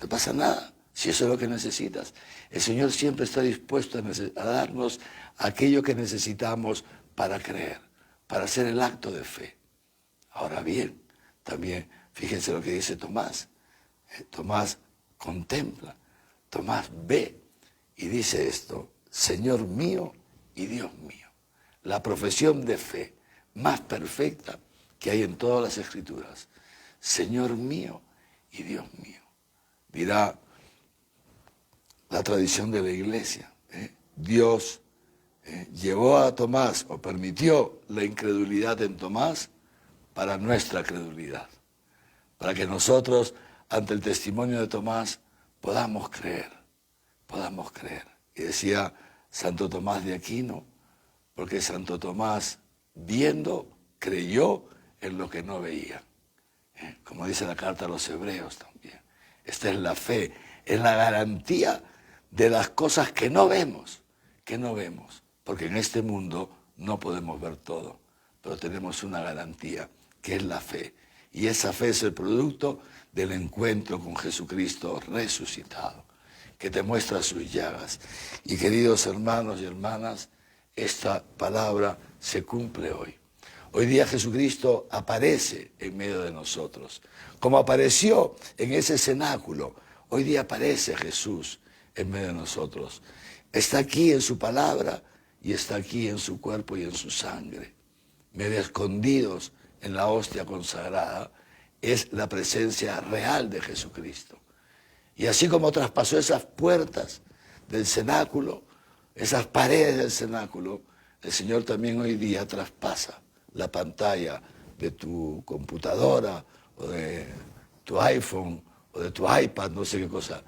No pasa nada, si eso es lo que necesitas. El Señor siempre está dispuesto a darnos aquello que necesitamos para creer, para hacer el acto de fe. Ahora bien, también fíjense lo que dice Tomás. Tomás contempla, Tomás ve y dice esto: Señor mío y Dios mío. La profesión de fe más perfecta que hay en todas las Escrituras. Señor mío y Dios mío. Dirá la tradición de la Iglesia. Dios llevó a Tomás, o permitió la incredulidad en Tomás para nuestra credulidad. Para que nosotros, ante el testimonio de Tomás, podamos creer. Podamos creer. Y decía Santo Tomás de Aquino, porque Santo Tomás, viendo, creyó en lo que no veía. Como dice la carta a los Hebreos también. Esta es la fe, es la garantía de las cosas que no vemos, porque en este mundo no podemos ver todo, pero tenemos una garantía, que es la fe. Y esa fe es el producto del encuentro con Jesucristo resucitado, que te muestra sus llagas. Y queridos hermanos y hermanas, esta palabra se cumple hoy. Hoy día Jesucristo aparece en medio de nosotros. Como apareció en ese cenáculo, hoy día aparece Jesús en medio de nosotros. Está aquí en su palabra y está aquí en su cuerpo y en su sangre. Medio escondidos en la hostia consagrada es la presencia real de Jesucristo. Y así como traspasó esas puertas del cenáculo, esas paredes del cenáculo, el Señor también hoy día traspasa la pantalla de tu computadora o de tu iPhone o de tu iPad, no sé qué cosa.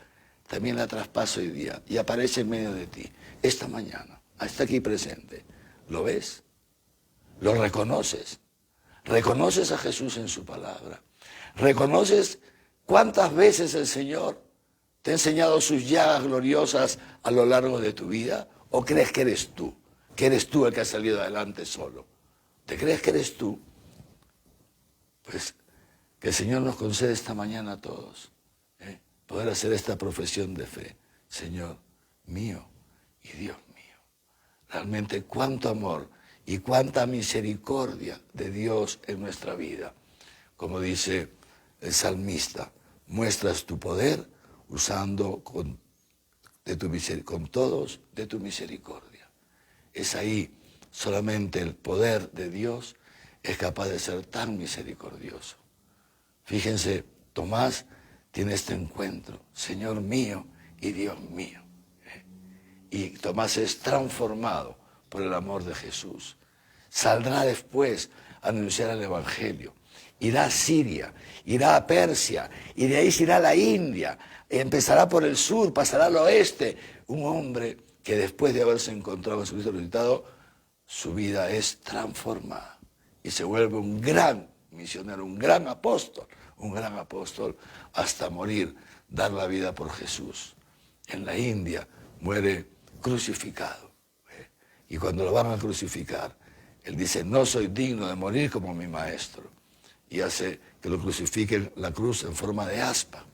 También la traspasa hoy día y aparece en medio de ti. Esta mañana, está aquí presente. ¿Lo ves? ¿Lo reconoces? ¿Reconoces a Jesús en su palabra? ¿Reconoces cuántas veces el Señor te ha enseñado sus llagas gloriosas a lo largo de tu vida? ¿O crees que eres tú? Que eres tú el que ha salido adelante solo. ¿Te crees que eres tú? Pues que el Señor nos concede esta mañana a todos poder hacer esta profesión de fe. Señor mío y Dios mío. Realmente cuánto amor y cuánta misericordia de Dios en nuestra vida. Como dice el salmista, muestras tu poder usando con todos de tu misericordia. Es ahí solamente el poder de Dios es capaz de ser tan misericordioso. Fíjense, Tomás tiene este encuentro, Señor mío y Dios mío. Y Tomás es transformado por el amor de Jesús. Saldrá después a anunciar el Evangelio. Irá a Siria, irá a Persia, y de ahí se irá a la India. Empezará por el sur, pasará al oeste. Un hombre que después de haberse encontrado con Jesucristo resucitado, su vida es transformada y se vuelve un gran misionero, un gran apóstol hasta morir, dar la vida por Jesús. En la India muere crucificado. Y cuando lo van a crucificar, él dice, no soy digno de morir como mi maestro. Y hace que lo crucifiquen la cruz en forma de aspa,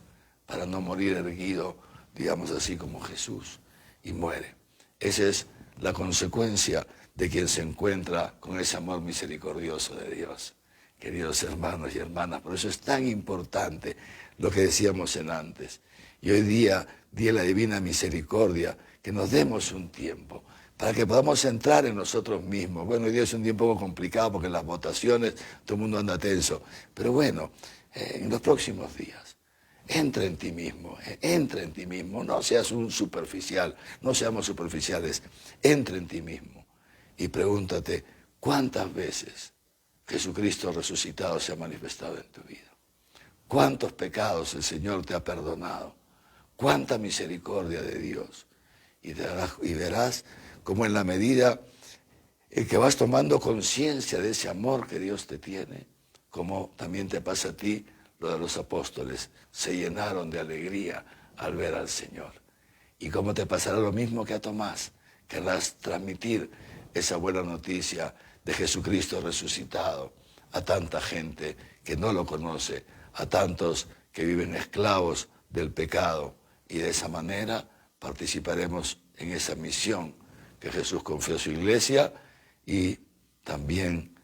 para no morir erguido, digamos así, como Jesús. Y muere. Esa es la consecuencia de quien se encuentra con ese amor misericordioso de Dios. Queridos hermanos y hermanas, por eso es tan importante lo que decíamos en antes. Y hoy día la divina misericordia, que nos demos un tiempo para que podamos entrar en nosotros mismos. Bueno, hoy día es un día un poco complicado porque en las votaciones todo el mundo anda tenso. Pero bueno, en los próximos días, entra en ti mismo, no seas un superficial, no seamos superficiales, entra en ti mismo y pregúntate cuántas veces Jesucristo resucitado se ha manifestado en tu vida. ¿Cuántos pecados el Señor te ha perdonado? ¿Cuánta misericordia de Dios? Y verás cómo en la medida en que vas tomando conciencia de ese amor que Dios te tiene, como también te pasa a ti, lo de los apóstoles, se llenaron de alegría al ver al Señor. Y cómo te pasará lo mismo que a Tomás, querrás transmitir esa buena noticia de Jesucristo resucitado a tanta gente que no lo conoce, a tantos que viven esclavos del pecado, y de esa manera participaremos en esa misión que Jesús confió a su iglesia y también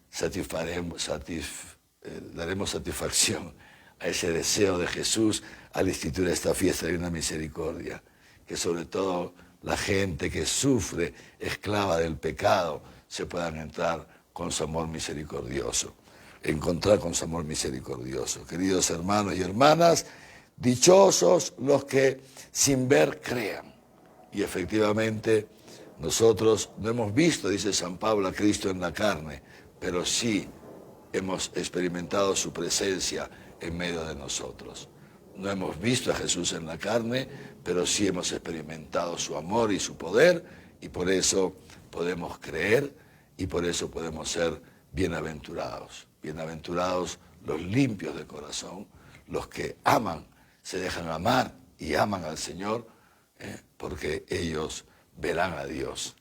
daremos satisfacción a ese deseo de Jesús al instituir esta fiesta de una misericordia, que sobre todo la gente que sufre esclava del pecado se puedan encontrar con su amor misericordioso. Queridos hermanos y hermanas, dichosos los que sin ver crean. Y efectivamente nosotros no hemos visto, dice San Pablo, a Cristo en la carne, pero sí hemos experimentado su presencia en medio de nosotros. No hemos visto a Jesús en la carne, pero sí hemos experimentado su amor y su poder, y por eso podemos creer y por eso podemos ser bienaventurados. Bienaventurados los limpios de corazón, los que aman, se dejan amar y aman al Señor, porque ellos verán a Dios,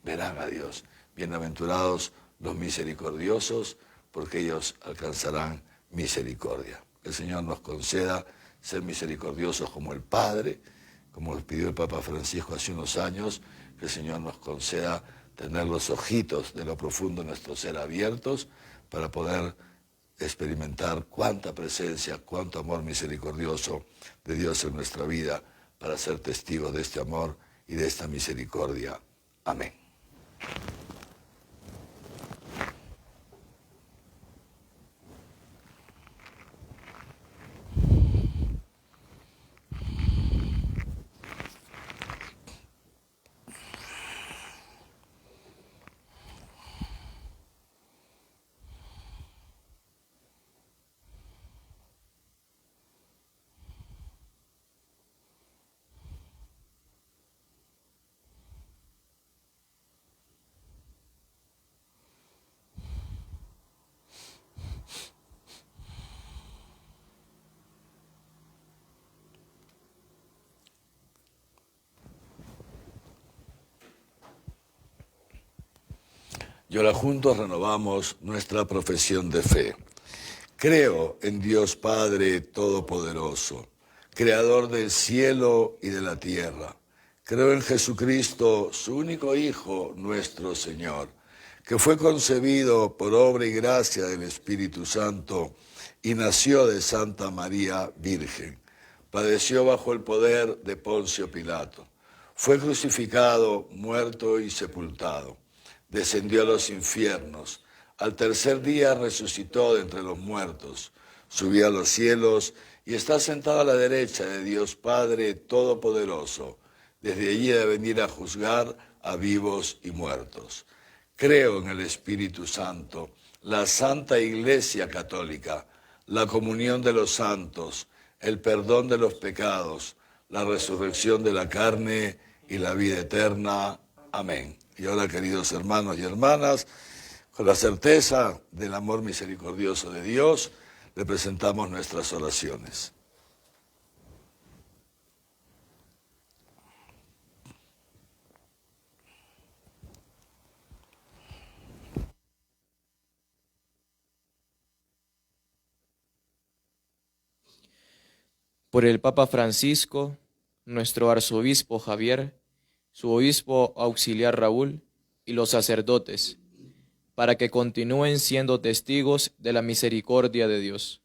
verán a Dios. Bienaventurados los misericordiosos, porque ellos alcanzarán misericordia. Que el Señor nos conceda ser misericordiosos como el Padre, como nos pidió el Papa Francisco hace unos años, que el Señor nos conceda tener los ojitos de lo profundo de nuestro ser abiertos para poder experimentar cuánta presencia, cuánto amor misericordioso de Dios en nuestra vida, para ser testigos de este amor y de esta misericordia. Amén. Y ahora juntos renovamos nuestra profesión de fe. Creo en Dios Padre Todopoderoso, Creador del cielo y de la tierra. Creo en Jesucristo, su único Hijo, nuestro Señor, que fue concebido por obra y gracia del Espíritu Santo y nació de Santa María Virgen. Padeció bajo el poder de Poncio Pilato. Fue crucificado, muerto y sepultado. Descendió a los infiernos. Al tercer día resucitó de entre los muertos. Subió a los cielos y está sentado a la derecha de Dios Padre Todopoderoso. Desde allí debe venir a juzgar a vivos y muertos. Creo en el Espíritu Santo, la Santa Iglesia Católica, la comunión de los santos, el perdón de los pecados, la resurrección de la carne y la vida eterna. Amén. Y ahora, queridos hermanos y hermanas, con la certeza del amor misericordioso de Dios, le presentamos nuestras oraciones. Por el Papa Francisco, nuestro arzobispo Javier, su obispo auxiliar Raúl y los sacerdotes, para que continúen siendo testigos de la misericordia de Dios.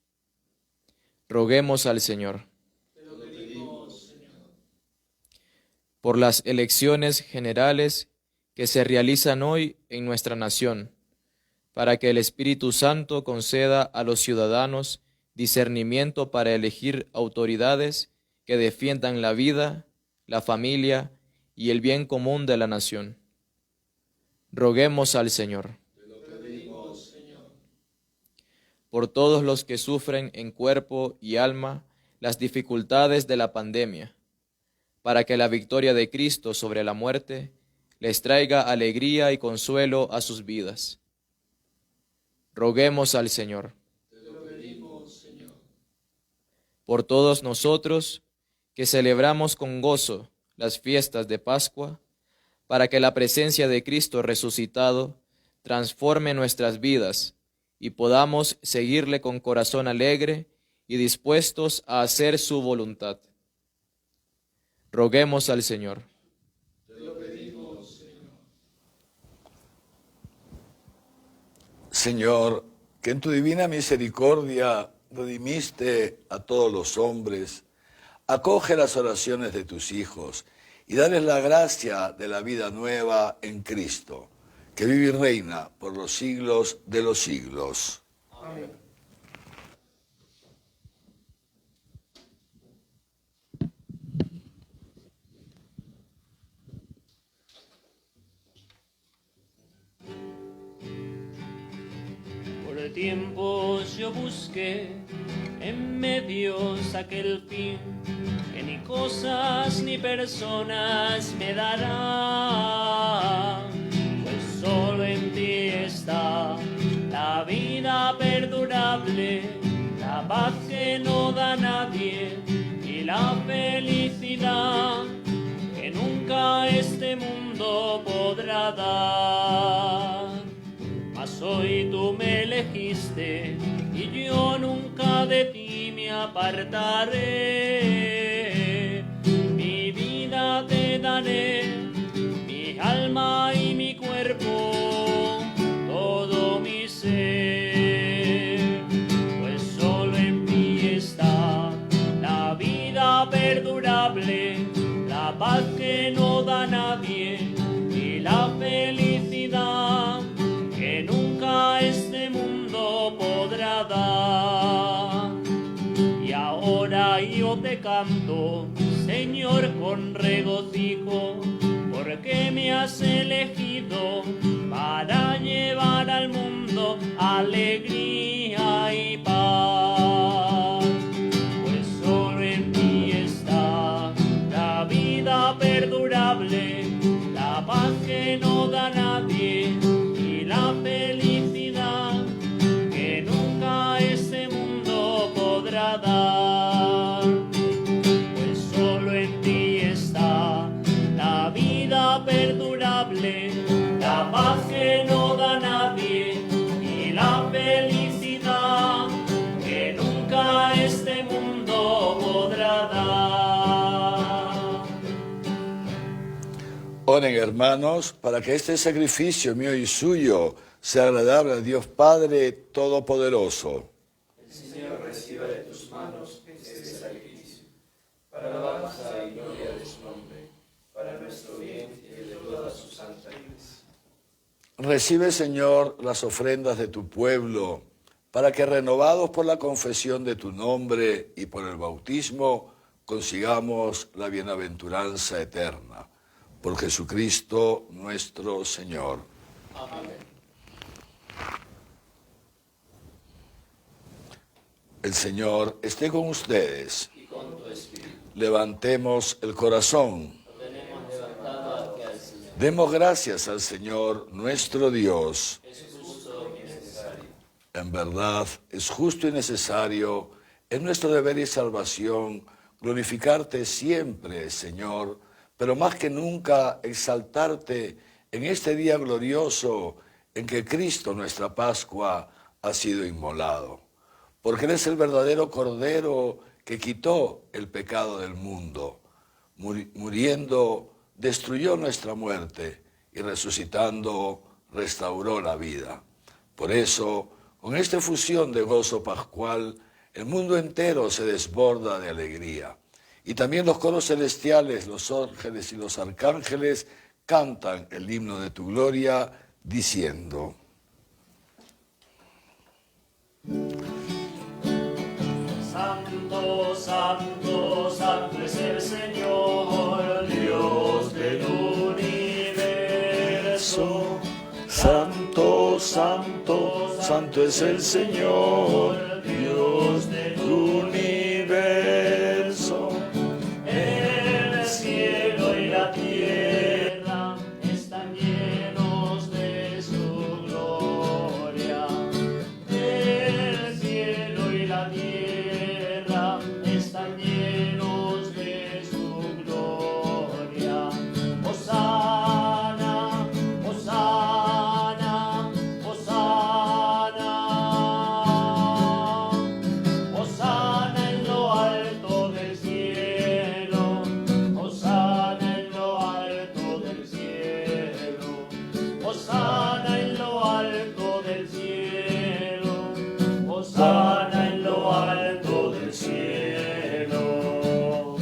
Roguemos al Señor. Por las elecciones generales que se realizan hoy en nuestra nación, para que el Espíritu Santo conceda a los ciudadanos discernimiento para elegir autoridades que defiendan la vida, la familia y el bien común de la nación. Roguemos al Señor. Te lo pedimos, Señor. Por todos los que sufren en cuerpo y alma las dificultades de la pandemia, para que la victoria de Cristo sobre la muerte les traiga alegría y consuelo a sus vidas. Roguemos al Señor. Por todos nosotros que celebramos con gozo las fiestas de Pascua, para que la presencia de Cristo resucitado transforme nuestras vidas y podamos seguirle con corazón alegre y dispuestos a hacer su voluntad. Roguemos al Señor. Te lo pedimos, Señor. Señor, que en tu divina misericordia redimiste a todos los hombres, acoge las oraciones de tus hijos y dales la gracia de la vida nueva en Cristo, que vive y reina por los siglos de los siglos. Amén. Por tiempos yo busqué en medios aquel fin que ni cosas ni personas me darán, pues solo en ti está la vida perdurable, la paz que no da nadie y la felicidad que nunca este mundo podrá dar. Mas hoy tú me elegiste y yo nunca de ti me apartaré. Mi vida te daré, mi alma y mi cuerpo, todo mi ser. Pues solo en ti está la vida perdurable, la paz que no da nadie y la felicidad que nunca este mundo podrá dar. Y ahora yo te canto, Señor, con regocijo, porque me has elegido para llevar al mundo alegría y paz. Pues solo en ti está la vida perdurable, la paz que no da nadie, la felicidad que nunca este mundo podrá dar. Pues solo en ti está la vida perdurable, la paz que no da nadie y la felicidad que nunca este mundo podrá dar. Oren, hermanos, para que este sacrificio mío y suyo sea agradable a Dios Padre Todopoderoso. El Señor reciba de tus manos este sacrificio, para alabanza y gloria de su nombre, para nuestro bien y de toda su santa iglesia. Recibe, Señor, las ofrendas de tu pueblo, para que renovados por la confesión de tu nombre y por el bautismo, consigamos la bienaventuranza eterna. Por Jesucristo nuestro Señor. Amén. El Señor esté con ustedes. Y con tu espíritu. Levantemos el corazón. Lo tenemos levantado hacia el Señor. Demos gracias al Señor nuestro Dios. Es justo y necesario. En verdad, es justo y necesario, es nuestro deber y salvación, glorificarte siempre, Señor, pero más que nunca exaltarte en este día glorioso en que Cristo, nuestra Pascua, ha sido inmolado. Porque eres el verdadero Cordero que quitó el pecado del mundo. Muriendo, destruyó nuestra muerte y resucitando, restauró la vida. Por eso, con esta efusión de gozo pascual, el mundo entero se desborda de alegría. Y también los coros celestiales, los ángeles y los arcángeles cantan el himno de tu gloria, diciendo: Santo, santo, santo es el Señor, Dios del universo. Santo, santo, santo es el Señor, Dios del universo. El cielo y la tierra están llenos de su gloria. El cielo y la tierra están llenos de su gloria. Hosana, Hosana, Hosana. Hosana en lo alto del cielo, Hosana en lo alto del cielo, Hosana en lo alto del cielo, Hosana en lo alto del cielo.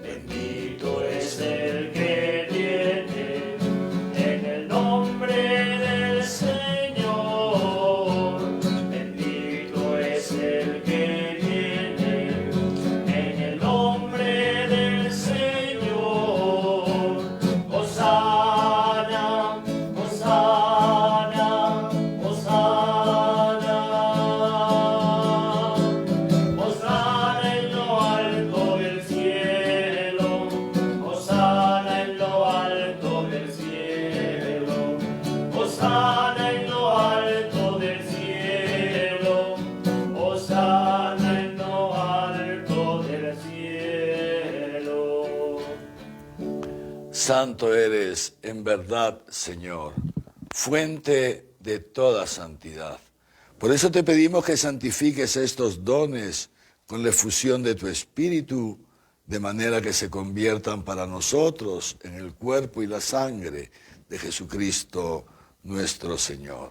Bendito es el que viene en el nombre del Señor. Bendito es el que viene en el nombre del Señor. Hosana, Hosana, Hosana. Hosana en lo alto del cielo, Hosana en lo alto del cielo, Hosana en lo alto del cielo, Hosana en lo alto del cielo. Santo eres en verdad, Señor, fuente de toda santidad. Por eso te pedimos que santifiques estos dones con la efusión de tu Espíritu, de manera que se conviertan para nosotros en el cuerpo y la sangre de Jesucristo nuestro Señor,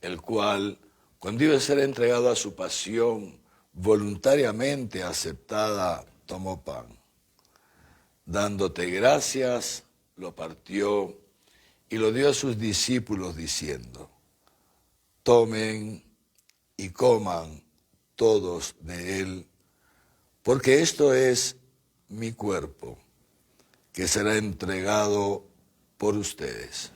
el cual, cuando iba a ser entregado a su pasión, voluntariamente aceptada, tomó pan. Dándote gracias, lo partió y lo dio a sus discípulos diciendo: tomen y coman todos de él, porque esto es mi cuerpo, que será entregado por ustedes.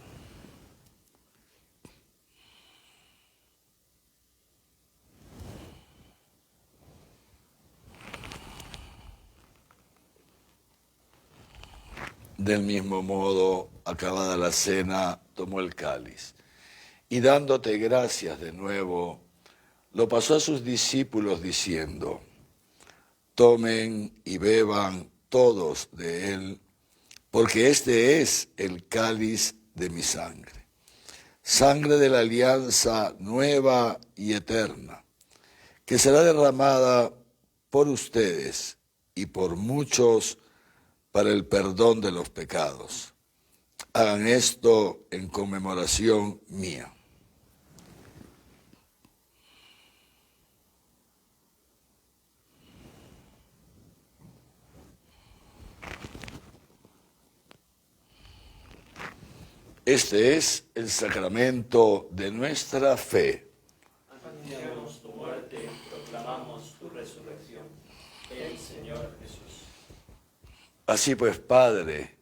Del mismo modo, acabada la cena, tomó el cáliz y dándote gracias de nuevo, lo pasó a sus discípulos diciendo: tomen y beban todos de él, porque este es el cáliz de mi sangre, sangre de la alianza nueva y eterna, que será derramada por ustedes y por muchos para el perdón de los pecados. Hagan esto en conmemoración mía. Este es el sacramento de nuestra fe. Anunciamos tu muerte, proclamamos tu resurrección. Ven, Señor Jesús. Así pues, Padre,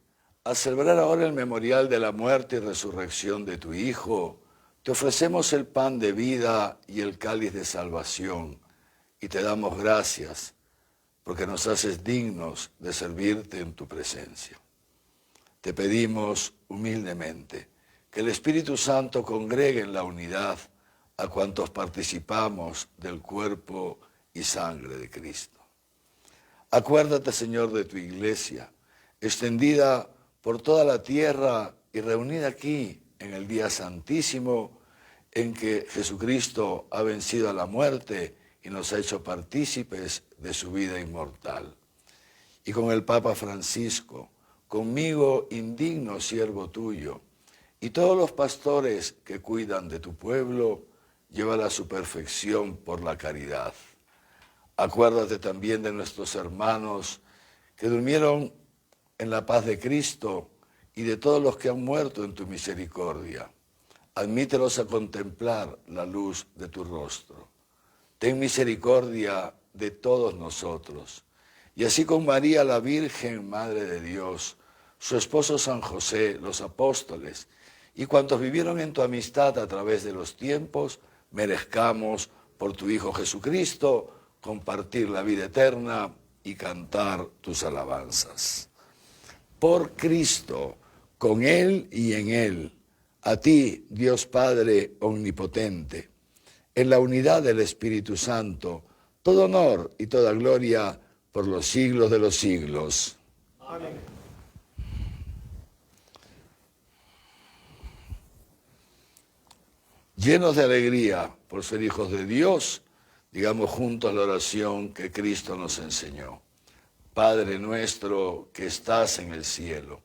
Al celebrar ahora el memorial de la muerte y resurrección de tu Hijo, te ofrecemos el pan de vida y el cáliz de salvación, y te damos gracias porque nos haces dignos de servirte en tu presencia. Te pedimos humildemente que el Espíritu Santo congregue en la unidad a cuantos participamos del cuerpo y sangre de Cristo. Acuérdate, Señor, de tu iglesia, extendida por toda la tierra y reunida aquí en el día santísimo en que Jesucristo ha vencido a la muerte y nos ha hecho partícipes de su vida inmortal. Y con el Papa Francisco, conmigo, indigno siervo tuyo, y todos los pastores que cuidan de tu pueblo, llévala a su perfección por la caridad. Acuérdate también de nuestros hermanos que durmieron en la paz de Cristo y de todos los que han muerto en tu misericordia. Admítelos a contemplar la luz de tu rostro. Ten misericordia de todos nosotros. Y así con María la Virgen, Madre de Dios, su esposo San José, los apóstoles, y cuantos vivieron en tu amistad a través de los tiempos, merezcamos por tu Hijo Jesucristo compartir la vida eterna y cantar tus alabanzas. Por Cristo, con Él y en Él, a ti, Dios Padre omnipotente, en la unidad del Espíritu Santo, todo honor y toda gloria por los siglos de los siglos. Amén. Llenos de alegría por ser hijos de Dios, digamos juntos la oración que Cristo nos enseñó. Padre nuestro que estás en el cielo,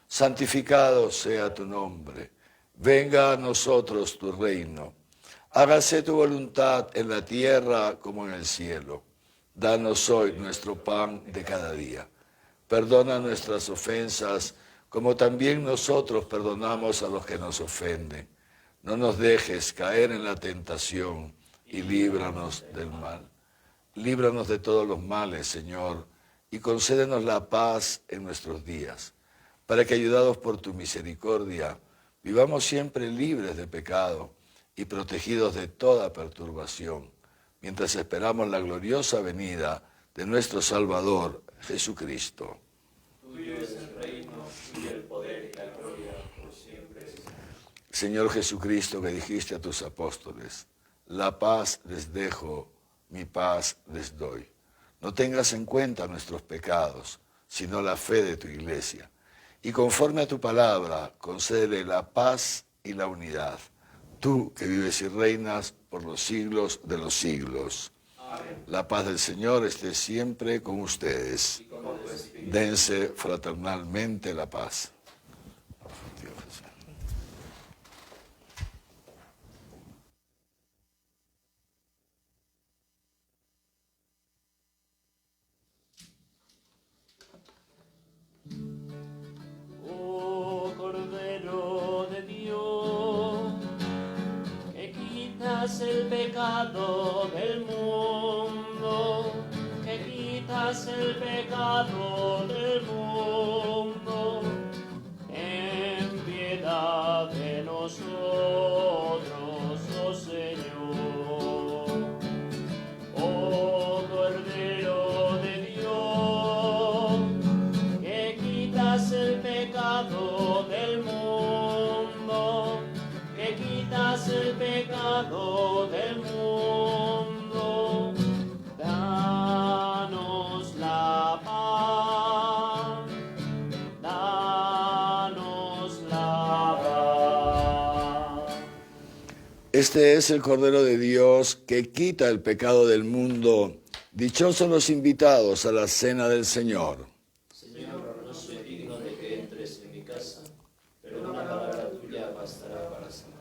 santificado sea tu nombre. Venga a nosotros tu reino. Hágase tu voluntad en la tierra como en el cielo. Danos hoy nuestro pan de cada día. Perdona nuestras ofensas, como también nosotros perdonamos a los que nos ofenden. No nos dejes caer en la tentación y líbranos del mal. Líbranos de todos los males, Señor, y concédenos la paz en nuestros días, para que, ayudados por tu misericordia, vivamos siempre libres de pecado y protegidos de toda perturbación, mientras esperamos la gloriosa venida de nuestro Salvador, Jesucristo. Tuyo es el reino, y el poder y la gloria por siempre. Señor Jesucristo, que dijiste a tus apóstoles, la paz les dejo, mi paz les doy. No tengas en cuenta nuestros pecados, sino la fe de tu iglesia. Y conforme a tu palabra, concédele la paz y la unidad. Tú que vives y reinas por los siglos de los siglos. Amén. La paz del Señor esté siempre con ustedes. Dense fraternalmente la paz. Oh Cordero de Dios, que quitas el pecado del mundo, que quitas el pecado del mundo, ten piedad de nosotros, oh Señor. Oh Cordero de Dios, que quitas el pecado del mundo, que quitas el pecado del mundo, danos la paz, danos la paz. Este es el Cordero de Dios que quita el pecado del mundo. Dichosos los invitados a la cena del Señor. Señor, no soy digno de que entres en mi casa, pero una palabra tuya bastará para sanar.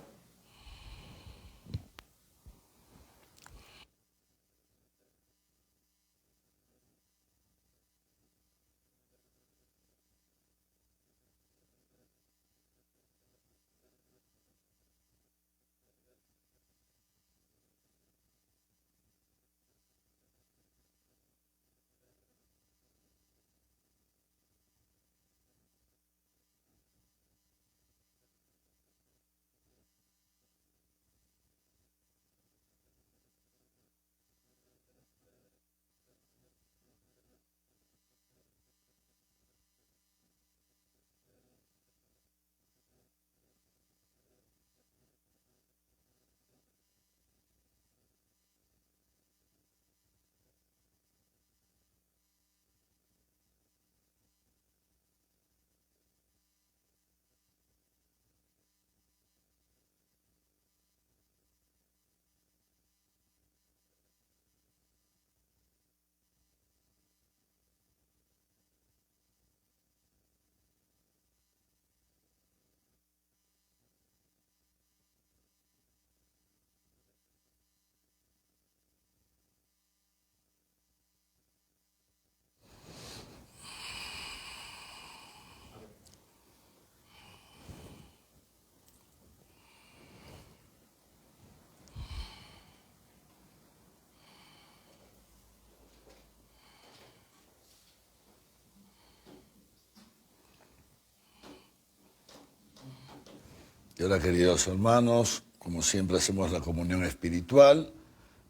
Y ahora, queridos hermanos, como siempre hacemos la comunión espiritual,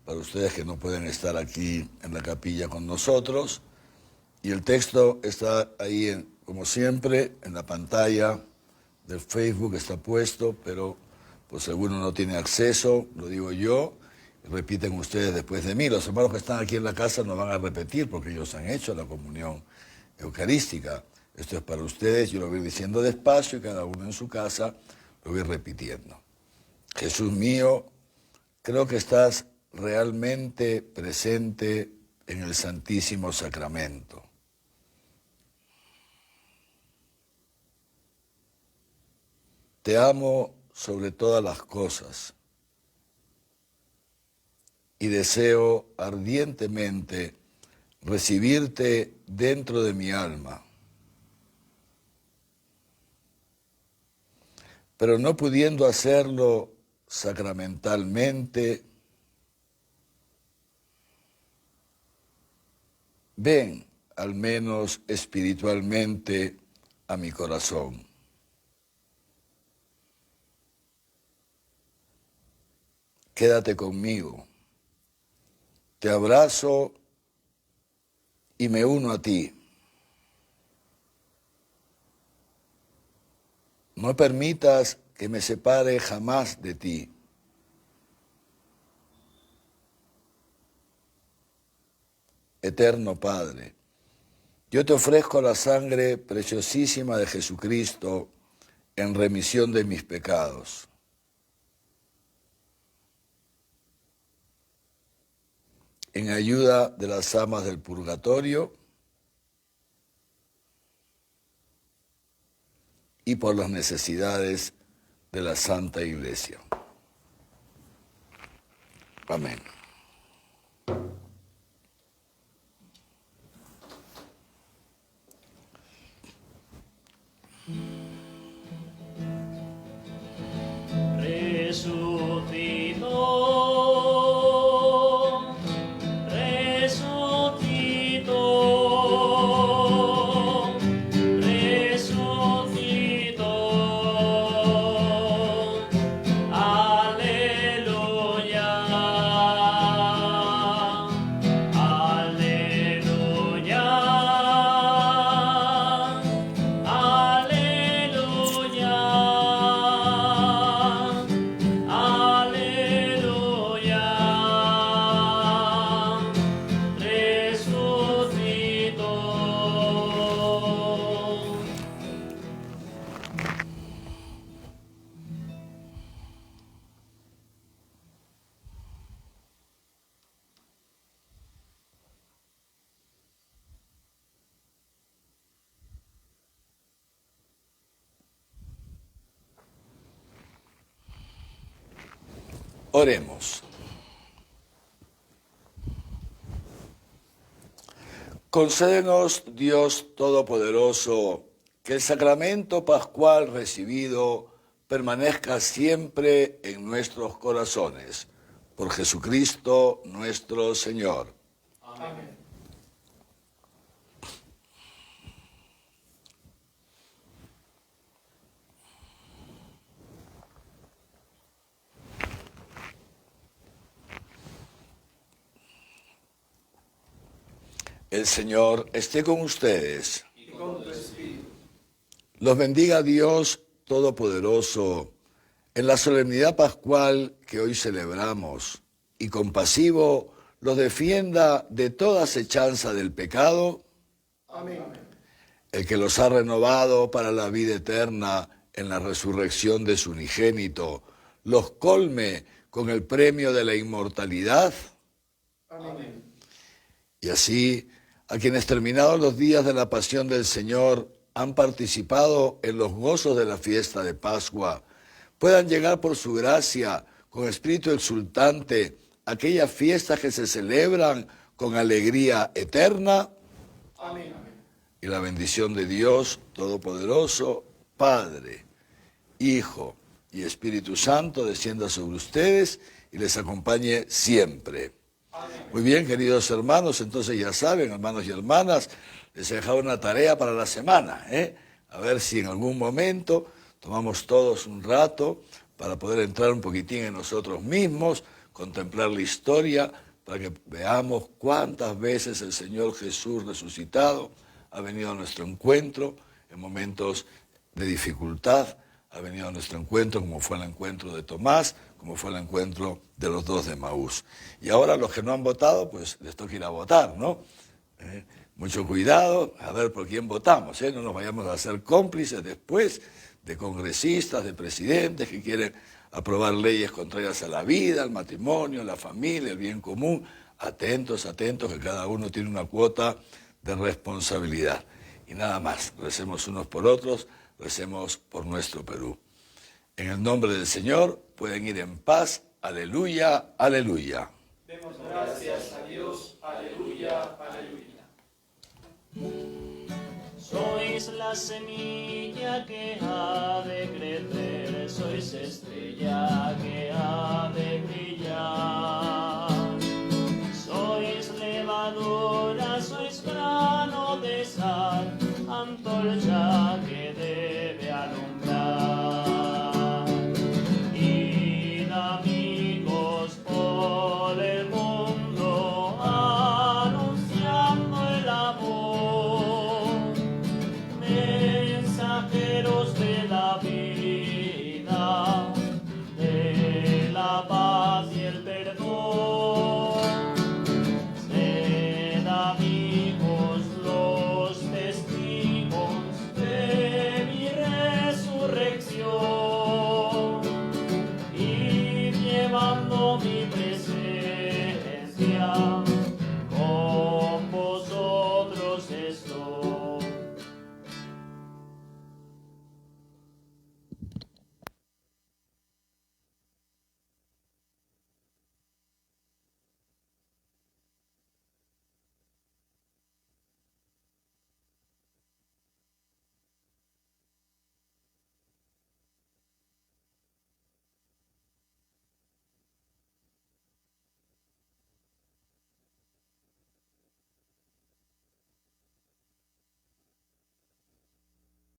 para ustedes que no pueden estar aquí en la capilla con nosotros. Y el texto está ahí, como siempre, en la pantalla del Facebook, está puesto, pero pues si alguno no tiene acceso, lo digo yo, repiten ustedes después de mí. Los hermanos que están aquí en la casa no van a repetir porque ellos han hecho la comunión eucarística. Esto es para ustedes, yo lo voy diciendo despacio y cada uno en su casa lo voy repitiendo. Jesús mío, creo que estás realmente presente en el Santísimo Sacramento. Te amo sobre todas las cosas y deseo ardientemente recibirte dentro de mi alma. Pero no pudiendo hacerlo sacramentalmente, ven al menos espiritualmente a mi corazón. Quédate conmigo, te abrazo y me uno a ti. No permitas que me separe jamás de ti. Eterno Padre, yo te ofrezco la sangre preciosísima de Jesucristo en remisión de mis pecados. En ayuda de las almas del purgatorio y por las necesidades de la Santa Iglesia. Amén. Oremos. Concédenos, Dios Todopoderoso, que el sacramento pascual recibido permanezca siempre en nuestros corazones. Por Jesucristo nuestro Señor. Amén. El Señor esté con ustedes. Y con tu espíritu. Los bendiga Dios Todopoderoso en la solemnidad pascual que hoy celebramos y compasivo los defienda de toda acechanza del pecado. Amén. El que los ha renovado para la vida eterna en la resurrección de su unigénito, los colme con el premio de la inmortalidad. Amén. Y así, a quienes terminados los días de la pasión del Señor han participado en los gozos de la fiesta de Pascua, puedan llegar por su gracia, con espíritu exultante, a aquellas fiestas que se celebran con alegría eterna. Amén. Y la bendición de Dios Todopoderoso, Padre, Hijo y Espíritu Santo descienda sobre ustedes y les acompañe siempre. Amén. Muy bien, queridos hermanos, entonces ya saben, hermanos y hermanas, les he dejado una tarea para la semana, A ver si en algún momento tomamos todos un rato para poder entrar un poquitín en nosotros mismos, contemplar la historia, para que veamos cuántas veces el Señor Jesús resucitado ha venido a nuestro encuentro en momentos de dificultad, ha venido a nuestro encuentro como fue el encuentro de Tomás, como fue el encuentro de los dos de Emaús. Y ahora los que no han votado, pues les toca ir a votar, ¿no? Mucho cuidado a ver por quién votamos, no nos vayamos a hacer cómplices después de congresistas, de presidentes que quieren aprobar leyes contrarias a la vida, al matrimonio, a la familia, el bien común. Atentos, atentos, que cada uno tiene una cuota de responsabilidad. Y nada más, recemos unos por otros, recemos por nuestro Perú. En el nombre del Señor pueden ir en paz. Aleluya, aleluya. Demos gracias a Dios. Aleluya, aleluya. Sois la semilla que ha de crecer, sois estrella que ha de brillar. Sois levadura, sois grano de sal, antorcha que debe alumbrar. Id, amigos, por el mundo, anunciando el amor. Mensajeros de la vida, de la paz y el perdón. Sed amigos los testigos de mi resurrección, y llevando mi presencia